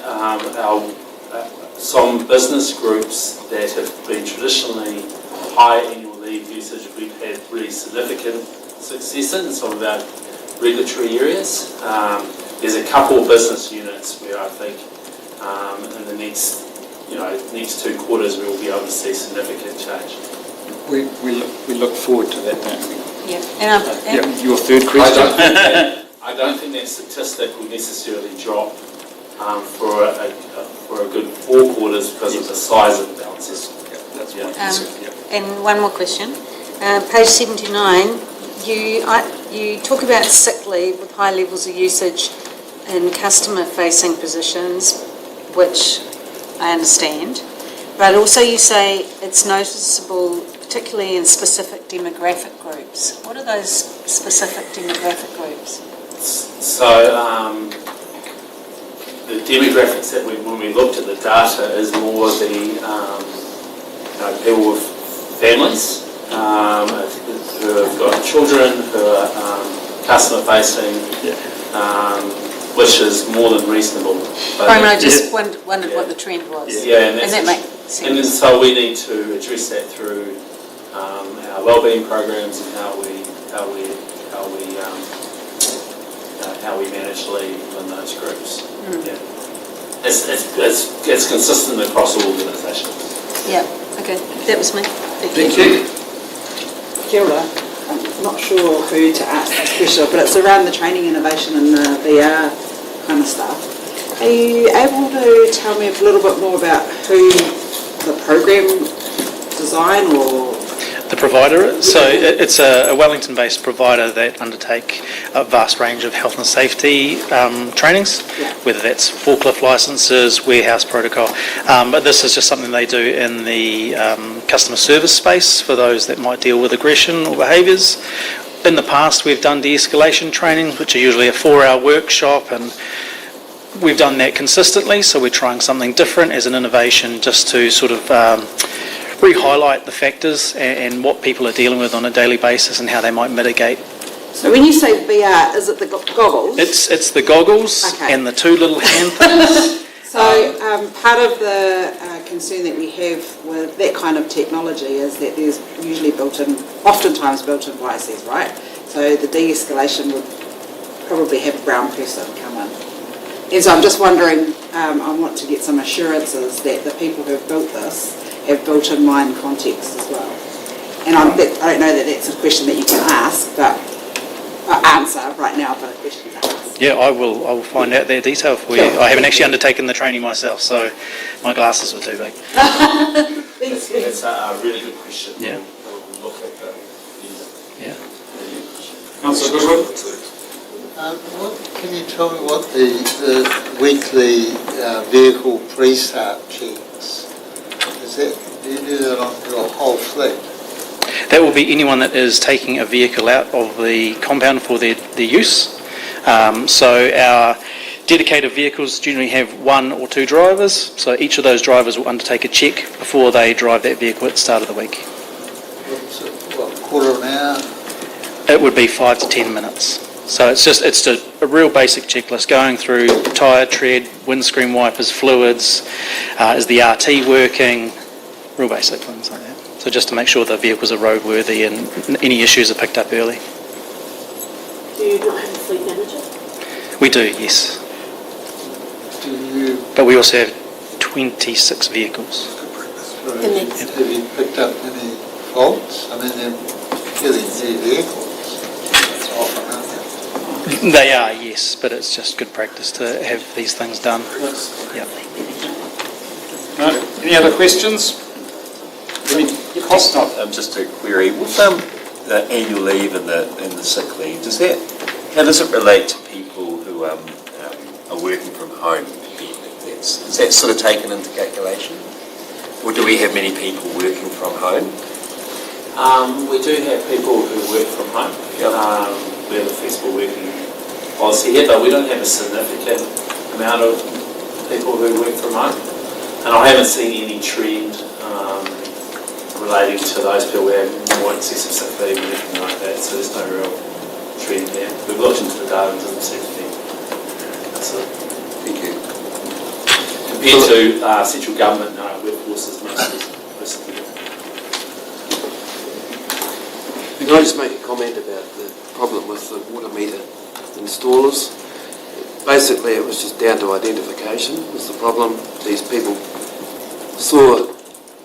some business groups that have been traditionally high annual leave usage, we've had really significant success in some of our regulatory areas. There's a couple of business units where I think in the next 2 quarters we will be able to see significant change. We look forward to that, don't we? Yeah. Your third question. I don't think that statistic will necessarily drop for a good 4 quarters because of the size of the balances. That's right. And one more question. Page 79, you talk about sick leave with high levels of usage in customer-facing positions, which I understand, but also you say it's noticeable particularly in specific demographic groups. What are those specific demographic groups? So the demographics that when we looked at the data is more the people with families who have got children, who are customer facing, which is more than reasonable. I just wondered what the trend was. Yeah, and that makes sense. And so we need to address that through our wellbeing programs and how we manage leave in those groups. Yeah. It's consistent across all organisations. Yeah, okay, that was me. Thank you. Kia ora. I'm not sure who to ask this question, but it's around the training innovation and the VR kind of stuff. Are you able to tell me a little bit more about who the program design or The provider, so it's a Wellington-based provider that undertake a vast range of health and safety trainings, whether that's forklift licenses, warehouse protocol, but this is just something they do in the customer service space for those that might deal with aggression or behaviours. In the past, we've done de-escalation trainings, which are usually a 4-hour workshop, and we've done that consistently, so we're trying something different as an innovation just to sort of re-highlight the factors and what people are dealing with on a daily basis and how they might mitigate. So when you say VR, is it the goggles? It's the goggles and the 2 little hand things. So part of the concern that we have with that kind of technology is that there's usually oftentimes built-in biases, right? So the de-escalation would probably have a brown person come in. And so I'm just wondering, I want to get some assurances that the people who have built this have built in mind context as well. And I don't know that that's a question that you can ask, but answer right now, but a question to ask. Yeah, I will find out their detail for you. I haven't actually undertaken the training myself, so my glasses were too big. That's a really good question. Yeah. We'll look at that. Yeah. Councillor Goodwood? Can you tell me what the weekly vehicle pre-start checks, do you do that on your whole fleet? That will be anyone that is taking a vehicle out of the compound for their use. So our dedicated vehicles generally have 1 or 2 drivers, so each of those drivers will undertake a check before they drive that vehicle at the start of the week. What, quarter of an hour? It would be 5 to 10 minutes. So it's a real basic checklist going through tyre tread, windscreen wipers, fluids, is the RT working, real basic things like that. So just to make sure the vehicles are roadworthy and any issues are picked up early. Do you not have a fleet manager? We do, yes. But we also have 26 vehicles. Have you picked up any faults? I mean, they're fairly new vehicles. It's often, aren't they? They are, yes, but it's just good practice to have these things done. Yeah. No, any other questions? Cost not. Just a query. With the annual leave and the sick leave, how does it relate to people who are working from home? Is that sort of taken into calculation? Or do we have many people working from home? We do have people who work from home. We have a flexible working policy here, but we don't have a significant amount of people who work from home. And I haven't seen any trend relating to those people who have more excessive sick leave or anything like that, so there's no real trend there. We've looked into the data and it doesn't seem to be. That's it. Thank you. Compared to central government workforces, mostly. Can I just make a comment about the problem with the water meter installers? Basically, it was just down to identification was the problem. These people saw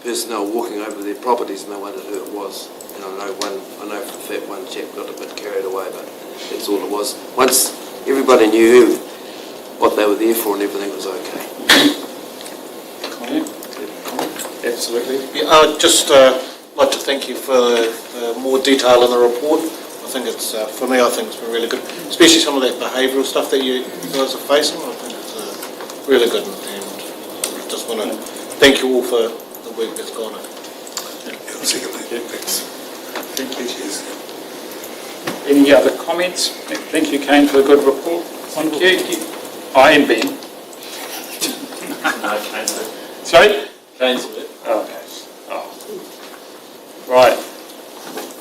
personnel walking over their properties and they wondered who it was. And I know for a fact one chap got a bit carried away, but that's all it was. Once everybody knew what they were there for and everything was okay. Absolutely. Yeah, I'd just like to thank you for more detail in the report. I think it's, for me, I think it's been really good, especially some of that behavioural stuff that you guys are facing. I think it's really good, and I just want to thank you all for the work that's gone in. Thanks. Thank you. Any other comments? Thank you, Kane, for the good report. Thank you. I am Ben. No, Kane's it. Sorry? Kane's it. Okay. Oh. Right.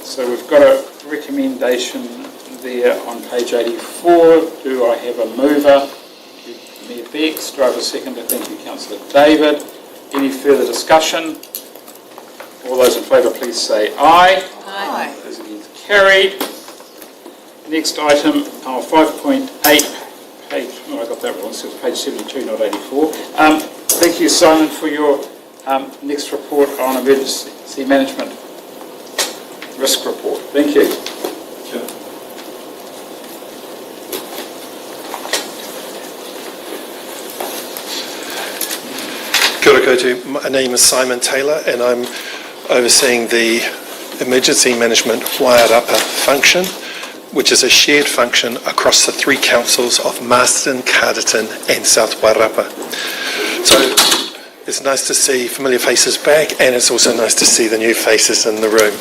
So we've got a recommendation there on page 84. Do I have a mover? Mayor Bex. Do I have a seconder? Thank you, Councillor David. Any further discussion? All those in favour, please say aye. Aye. Those against, carried. Next item, 5.8, I got that wrong, so it's page 72, not 84. Thank you, Simon, for your next report on emergency management risk report. Thank you. Sure. Kia ora koutou. My name is Simon Taylor and I'm overseeing the emergency management Wairarapa function, which is a shared function across the 3 councils of Masterton, Masterton and South Wairarapa. So it's nice to see familiar faces back, and it's also nice to see the new faces in the room.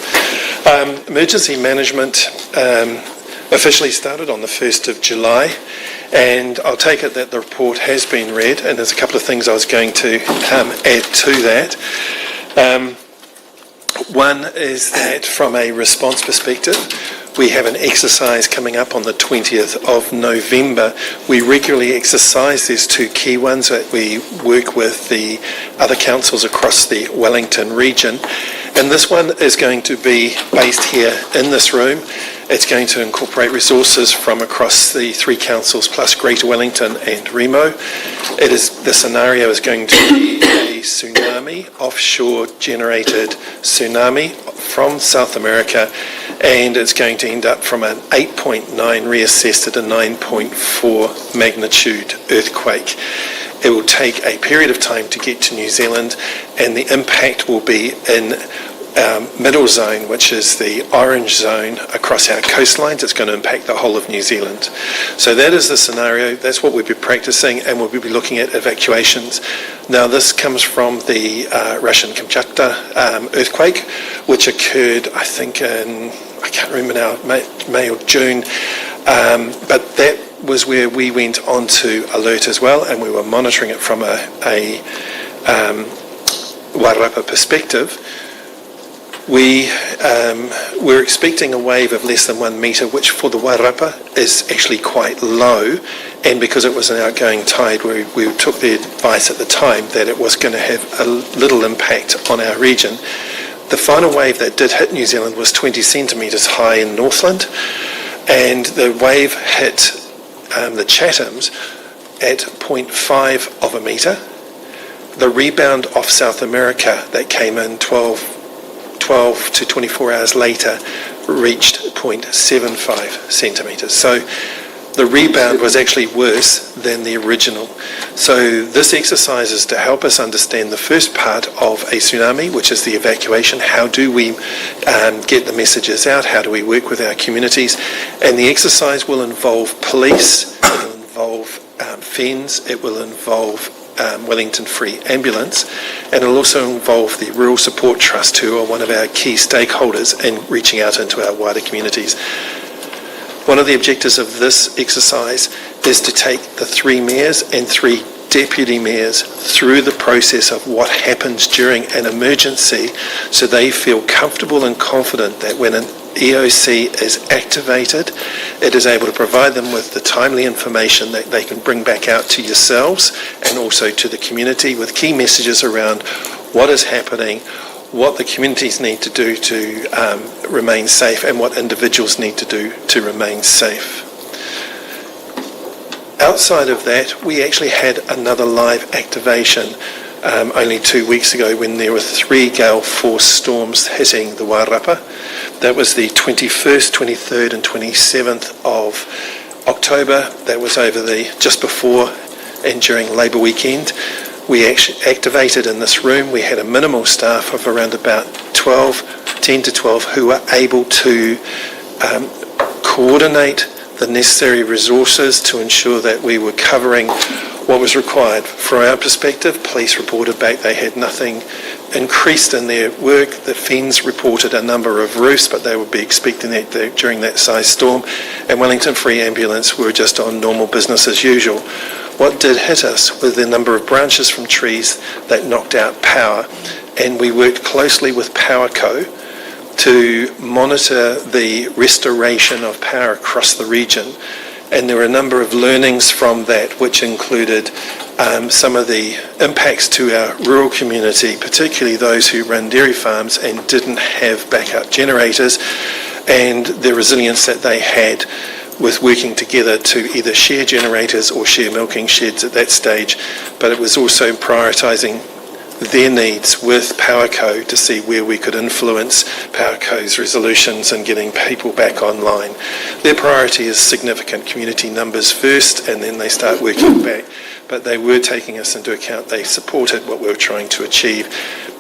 Emergency management officially started on the 1st of July, and I'll take it that the report has been read, and there's a couple of things I was going to add to that. One is that from a response perspective, we have an exercise coming up on the 20th of November. We regularly exercise. There's two key ones that we work with the other councils across the Wellington region. And this one is going to be based here in this room. It's going to incorporate resources from across the three councils plus Greater Wellington and Remo. The scenario is going to be a tsunami, offshore generated tsunami from South America, and it's going to end up from an 8.9 reassessed at a 9.4 magnitude earthquake. It will take a period of time to get to New Zealand, and the impact will be in middle zone, which is the orange zone across our coastlines. It's going to impact the whole of New Zealand. So that is the scenario. That's what we'll be practicing, and we'll be looking at evacuations. Now, this comes from the Russian Kamchatka earthquake, which occurred, I think, I can't remember now, May or June, but that was where we went on to alert as well, and we were monitoring it from a Wairarapa perspective. We're expecting a wave of less than 1 metre, which for the Wairarapa is actually quite low, and because it was an outgoing tide, we took the advice at the time that it was going to have a little impact on our region. The final wave that did hit New Zealand was 20 centimetres high in Northland, and the wave hit the Chathams at 0.5 of a metre. The rebound off South America that came in 12 to 24 hours later reached 0.75 centimetres. So the rebound was actually worse than the original. So this exercise is to help us understand the first part of a tsunami, which is the evacuation. How do we get the messages out? How do we work with our communities? And the exercise will involve police, it will involve FENS, it will involve Wellington Free Ambulance, and it'll also involve the Rural Support Trust, who are one of our key stakeholders in reaching out into our wider communities. One of the objectives of this exercise is to take the 3 mayors and 3 deputy mayors through the process of what happens during an emergency, so they feel comfortable and confident that when an EOC is activated, it is able to provide them with the timely information that they can bring back out to yourselves and also to the community with key messages around what is happening, what the communities need to do to remain safe, and what individuals need to do to remain safe. Outside of that, we actually had another live activation only 2 weeks ago when there were 3 gale force storms hitting the Wairarapa. That was the 21st, 23rd and 27th of October. That was just before and during Labour weekend. We actually activated in this room. We had a minimal staff of around about 10 to 12 who were able to coordinate the necessary resources to ensure that we were covering what was required. From our perspective, police reported back they had nothing increased in their work. The FENS reported a number of roofs, but they would be expecting that during that size storm. And Wellington Free Ambulance were just on normal business as usual. What did hit us were the number of branches from trees that knocked out power, and we worked closely with PowerCo to monitor the restoration of power across the region. And there were a number of learnings from that, which included some of the impacts to our rural community, particularly those who run dairy farms and didn't have backup generators, and the resilience that they had with working together to either share generators or share milking sheds at that stage. But it was also prioritising their needs with PowerCo to see where we could influence PowerCo's resolutions and getting people back online. Their priority is significant community numbers first, and then they start working back. But they were taking us into account. They supported what we were trying to achieve.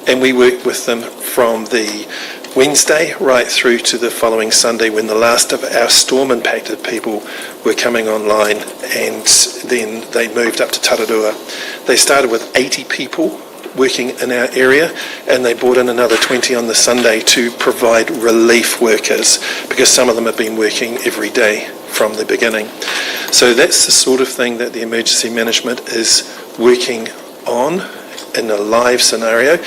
And we worked with them from the Wednesday right through to the following Sunday when the last of our storm-impacted people were coming online, and then they moved up to Tararua. They started with 80 people working in our area, and they brought in another 20 on the Sunday to provide relief workers, because some of them have been working every day from the beginning. So that's the sort of thing that the emergency management is working on in a live scenario.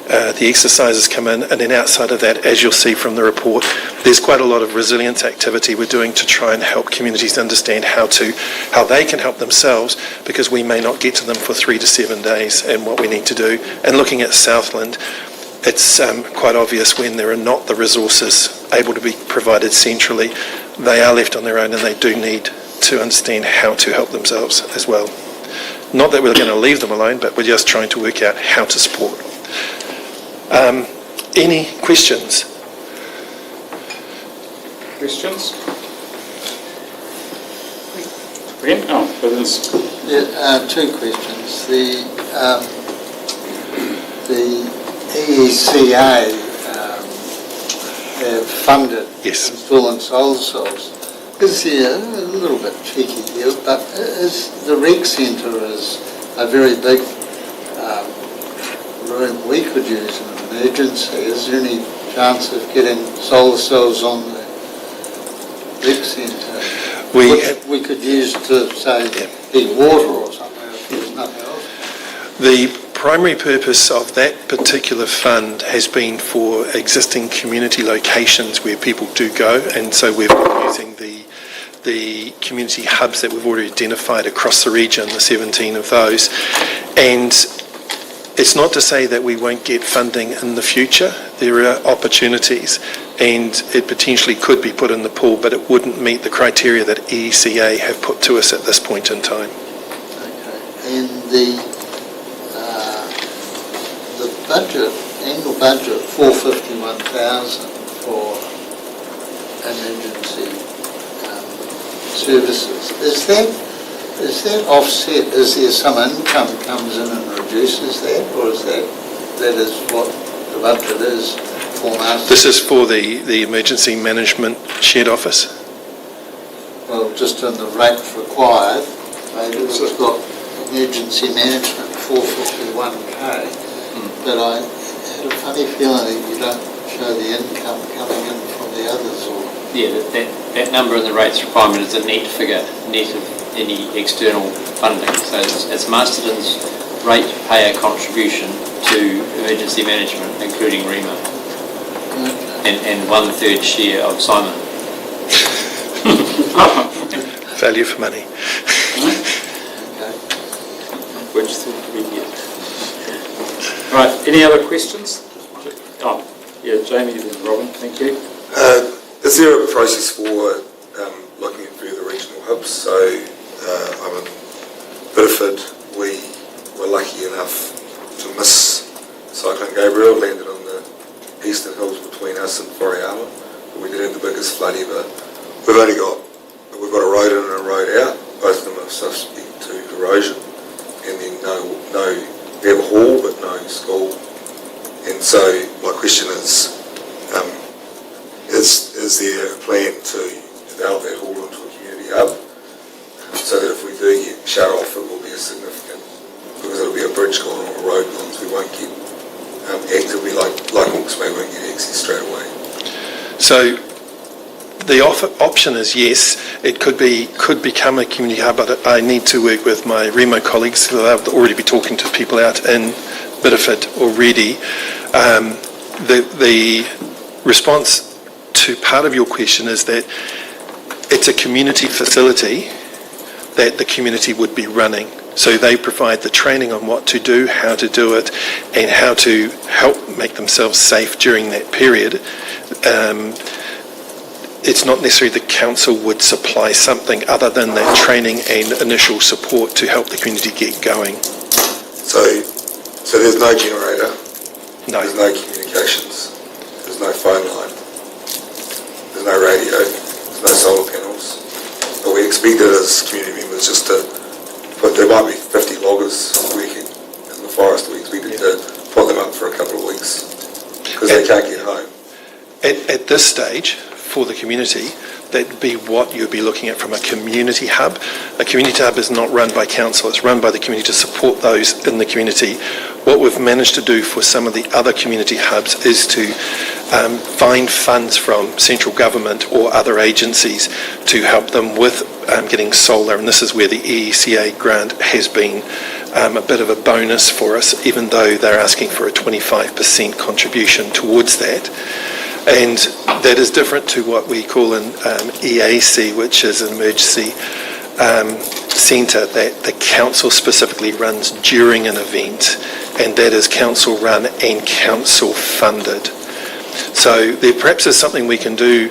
The exercises come in, and then outside of that, as you'll see from the report, there's quite a lot of resilience activity we're doing to try and help communities understand how they can help themselves, because we may not get to them for 3 to 7 days, and what we need to do. And looking at Southland, it's quite obvious when there are not the resources able to be provided centrally, they are left on their own, and they do need to understand how to help themselves as well. Not that we're going to leave them alone, but we're just trying to work out how to support. Any questions? Questions? Brent? Oh, Bill's. Yeah, 2 questions. The EECA have funded installing solar cells. Is there a little bit cheeky here, but is the rec centre is a very big room we could use in an emergency? Is there any chance of getting solar cells on the rec centre, which we could use to, say, heat water or something if there's nothing else? The primary purpose of that particular fund has been for existing community locations where people do go, and so we're using the community hubs that we've already identified across the region, the 17 of those. And it's not to say that we won't get funding in the future. There are opportunities, and it potentially could be put in the pool, but it wouldn't meet the criteria that EECA have put to us at this point in time. Okay. And the budget, annual budget, 451,000 for emergency services. Is that offset? Is there some income comes in and reduces that, or is that is what the budget is for us? This is for the emergency management shared office. Well, just in the rates required, maybe it's got emergency management 451k. But I had a funny feeling that you don't show the income coming in from the others, or. Yeah, that number in the rates requirement is a net figure, net of any external funding. So it's Masterton's rate payer contribution to emergency management, including REMA, and 1/3 share of Simon. Value for money. Which thought we get. Right, any other questions? Oh, yeah, Jamie, then Robin, thank you. Is there a process for looking at further regional hubs? So I'm in Bideford. We were lucky enough to miss Cyclone Gabriel, landed on the eastern hills between us and Whareama. We did have the biggest flood ever. We've got a road in and a road out. Both of them are subject to erosion, and then we have a hall but no school. And so my question is there a plan to develop that hall into a community hub, so that if we do get shut off, it will be a significant, because it'll be a bridge gone or a road gone, so we won't get actively like Hawke's Bay won't get access straight away. So the option is yes, it could become a community hub, but I need to work with my REMO colleagues, who I'll already be talking to people out in Bideford already. The response to part of your question is that it's a community facility that the community would be running. So they provide the training on what to do, how to do it, and how to help make themselves safe during that period. It's not necessarily the council would supply something other than that training and initial support to help the community get going. So there's no generator, no. There's no communications, there's no phone line, there's no radio, there's no solar panels. But we expected as community members just to put, there might be 50 loggers working in the forest, we expected to put them up for a couple of weeks because they can't get home. At this stage, for the community, that'd be what you'd be looking at from a community hub. A community hub is not run by council, it's run by the community to support those in the community what we've managed to do for some of the other community hubs is to find funds from central government or other agencies to help them with getting solar, and this is where the EECA grant has been a bit of a bonus for us, even though they're asking for a 25% contribution towards that. And that is different to what we call an EAC, which is an emergency centre that the council specifically runs during an event, and that is council run and council funded. So there perhaps is something we can do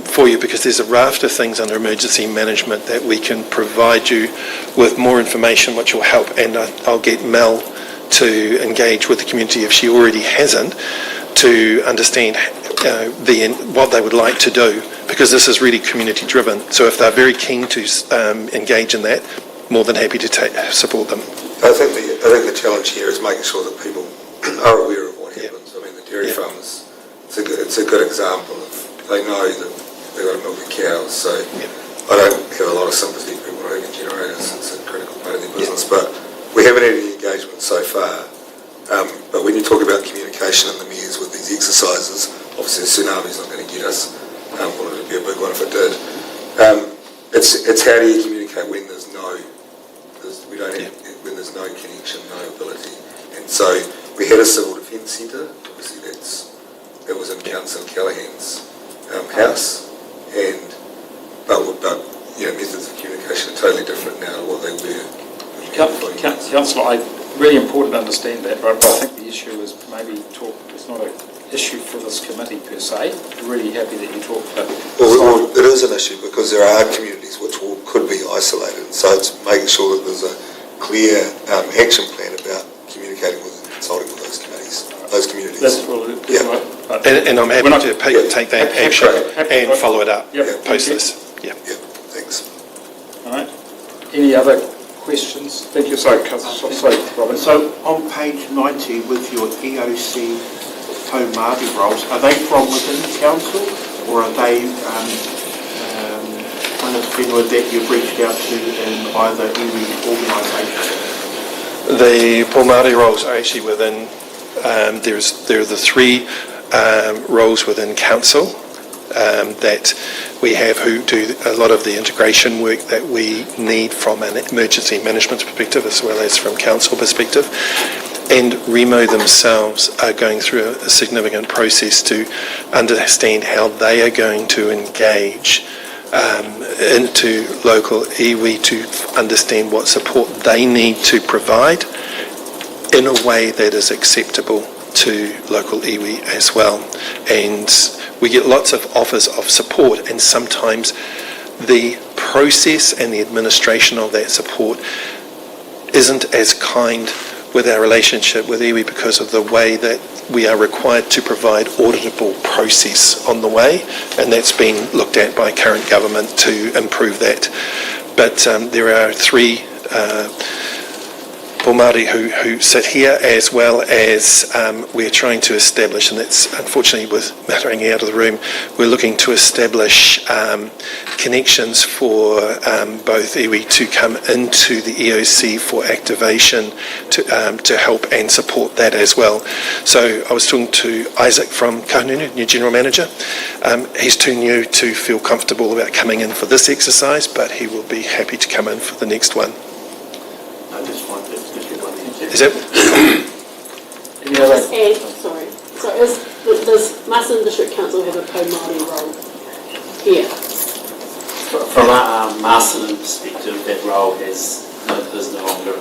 for you, because there's a raft of things under emergency management that we can provide you with more information which will help, and I'll get Mel to engage with the community if she already hasn't, to understand what they would like to do, because this is really community driven. So if they're very keen to engage in that, more than happy to support them. I think the challenge here is making sure that people are aware of what happens. I mean, the dairy farmers, it's a good example of, they know that they've got to milk the cows, so I don't have a lot of sympathy for people running generators. It's a critical part of their business, but we haven't had any engagement so far. But when you talk about communication in the meres with these exercises, obviously the tsunami's not going to get us. Well, it would be a big one if it did. It's how do you communicate when there's no connection, no ability. And so we had a civil defence centre. Obviously that was in Councillor Callaghan's house, but methods of communication are totally different now to what they were. Councillor, really important to understand that, but I think the issue is it's not an issue for this committee per se. I'm really happy that you talked about it. Well, it is an issue because there are communities which could be isolated, so it's making sure that there's a clear action plan about communicating with and consulting with those communities. And I'm happy to take that action and follow it up post this. Yeah, thanks. All right. Any other questions? Thank you. Sorry, Robin. So on page 90 with your EOC Taumāori roles, are they from within the council, or are they kind of whenua that you've reached out to in either iwi organisation? The Taumāori roles are actually within, there are the three roles within council that we have, who do a lot of the integration work that we need from an emergency management perspective as well as from council perspective. And Remo themselves are going through a significant process to understand how they are going to engage into local iwi to understand what support they need to provide in a way that is acceptable to local iwi as well. And we get lots of offers of support, and sometimes the process and the administration of that support isn't as kind with our relationship with iwi because of the way that we are required to provide auditable process on the way, and that's been looked at by current government to improve that. But there are three Māori who sit here, as well as we're trying to establish, and that's unfortunately with Matarangi out of the room, we're looking to establish connections for both iwi to come into the EOC for activation to help and support that as well. So I was talking to Isaac from Kahununu, new General Manager. He's too new to feel comfortable about coming in for this exercise, but he will be happy to come in for the next one. Is it? Sorry. So does Masterton District Council have a Taumāori role here? From a Masterton perspective, that role is no longer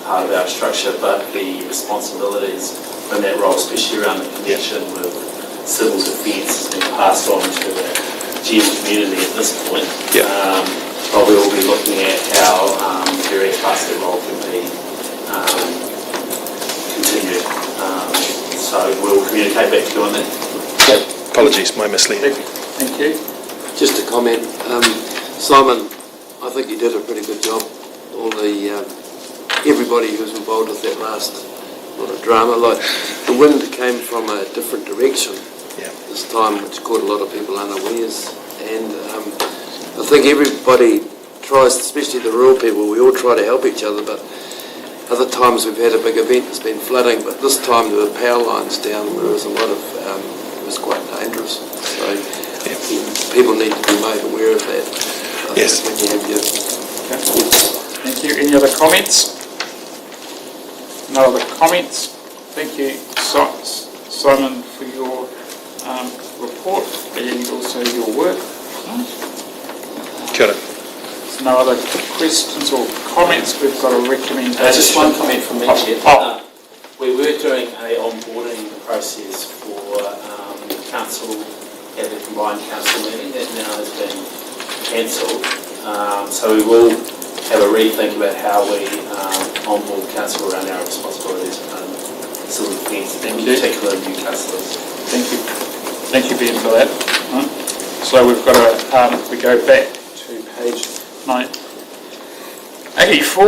part of our structure, but the responsibilities in that role, especially around the connection with civil defence, has been passed on to the GM community at this point. But we will be looking at how various parts of that role can be continued. So we'll communicate back to you on that. Apologies, my misleading. Thank you. Just a comment. Simon, I think you did a pretty good job. All the everybody who was involved with that last lot of drama, like the wind came from a different direction this time, which caught a lot of people unawares. And I think everybody tries, especially the rural people, we all try to help each other, but other times we've had a big event, there's been flooding, but this time there were power lines down where there was a lot of, it was quite dangerous. So people need to be made aware of that. Yes. When you have your... Thank you. Any other comments? No other comments? Thank you, Simon, for your report and also your work. Kia ora. There's no other questions or comments. We've got a recommendation. Just one comment from me, Chair. We were doing a onboarding process for council at the combined council meeting that now has been cancelled. So we will have a rethink about how we onboard council around our responsibilities and facility things, in particular new councillors. Thank you. Thank you, Ben, for that. So we've got a, we go back to page 84.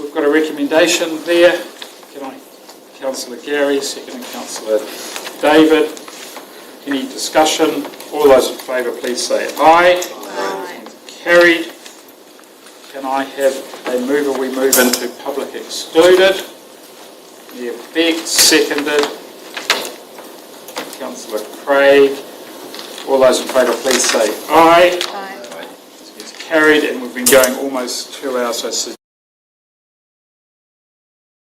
We've got a recommendation there. Councillor Gary, second Councillor David. Any discussion? All those in favour, please say aye. Aye. Carried. Can I have a mover? We move into public excluded. Mayor Beck, seconded. Councillor Craig. All those in favour, please say aye. Aye. It's carried, and we've been going almost 2 hours, so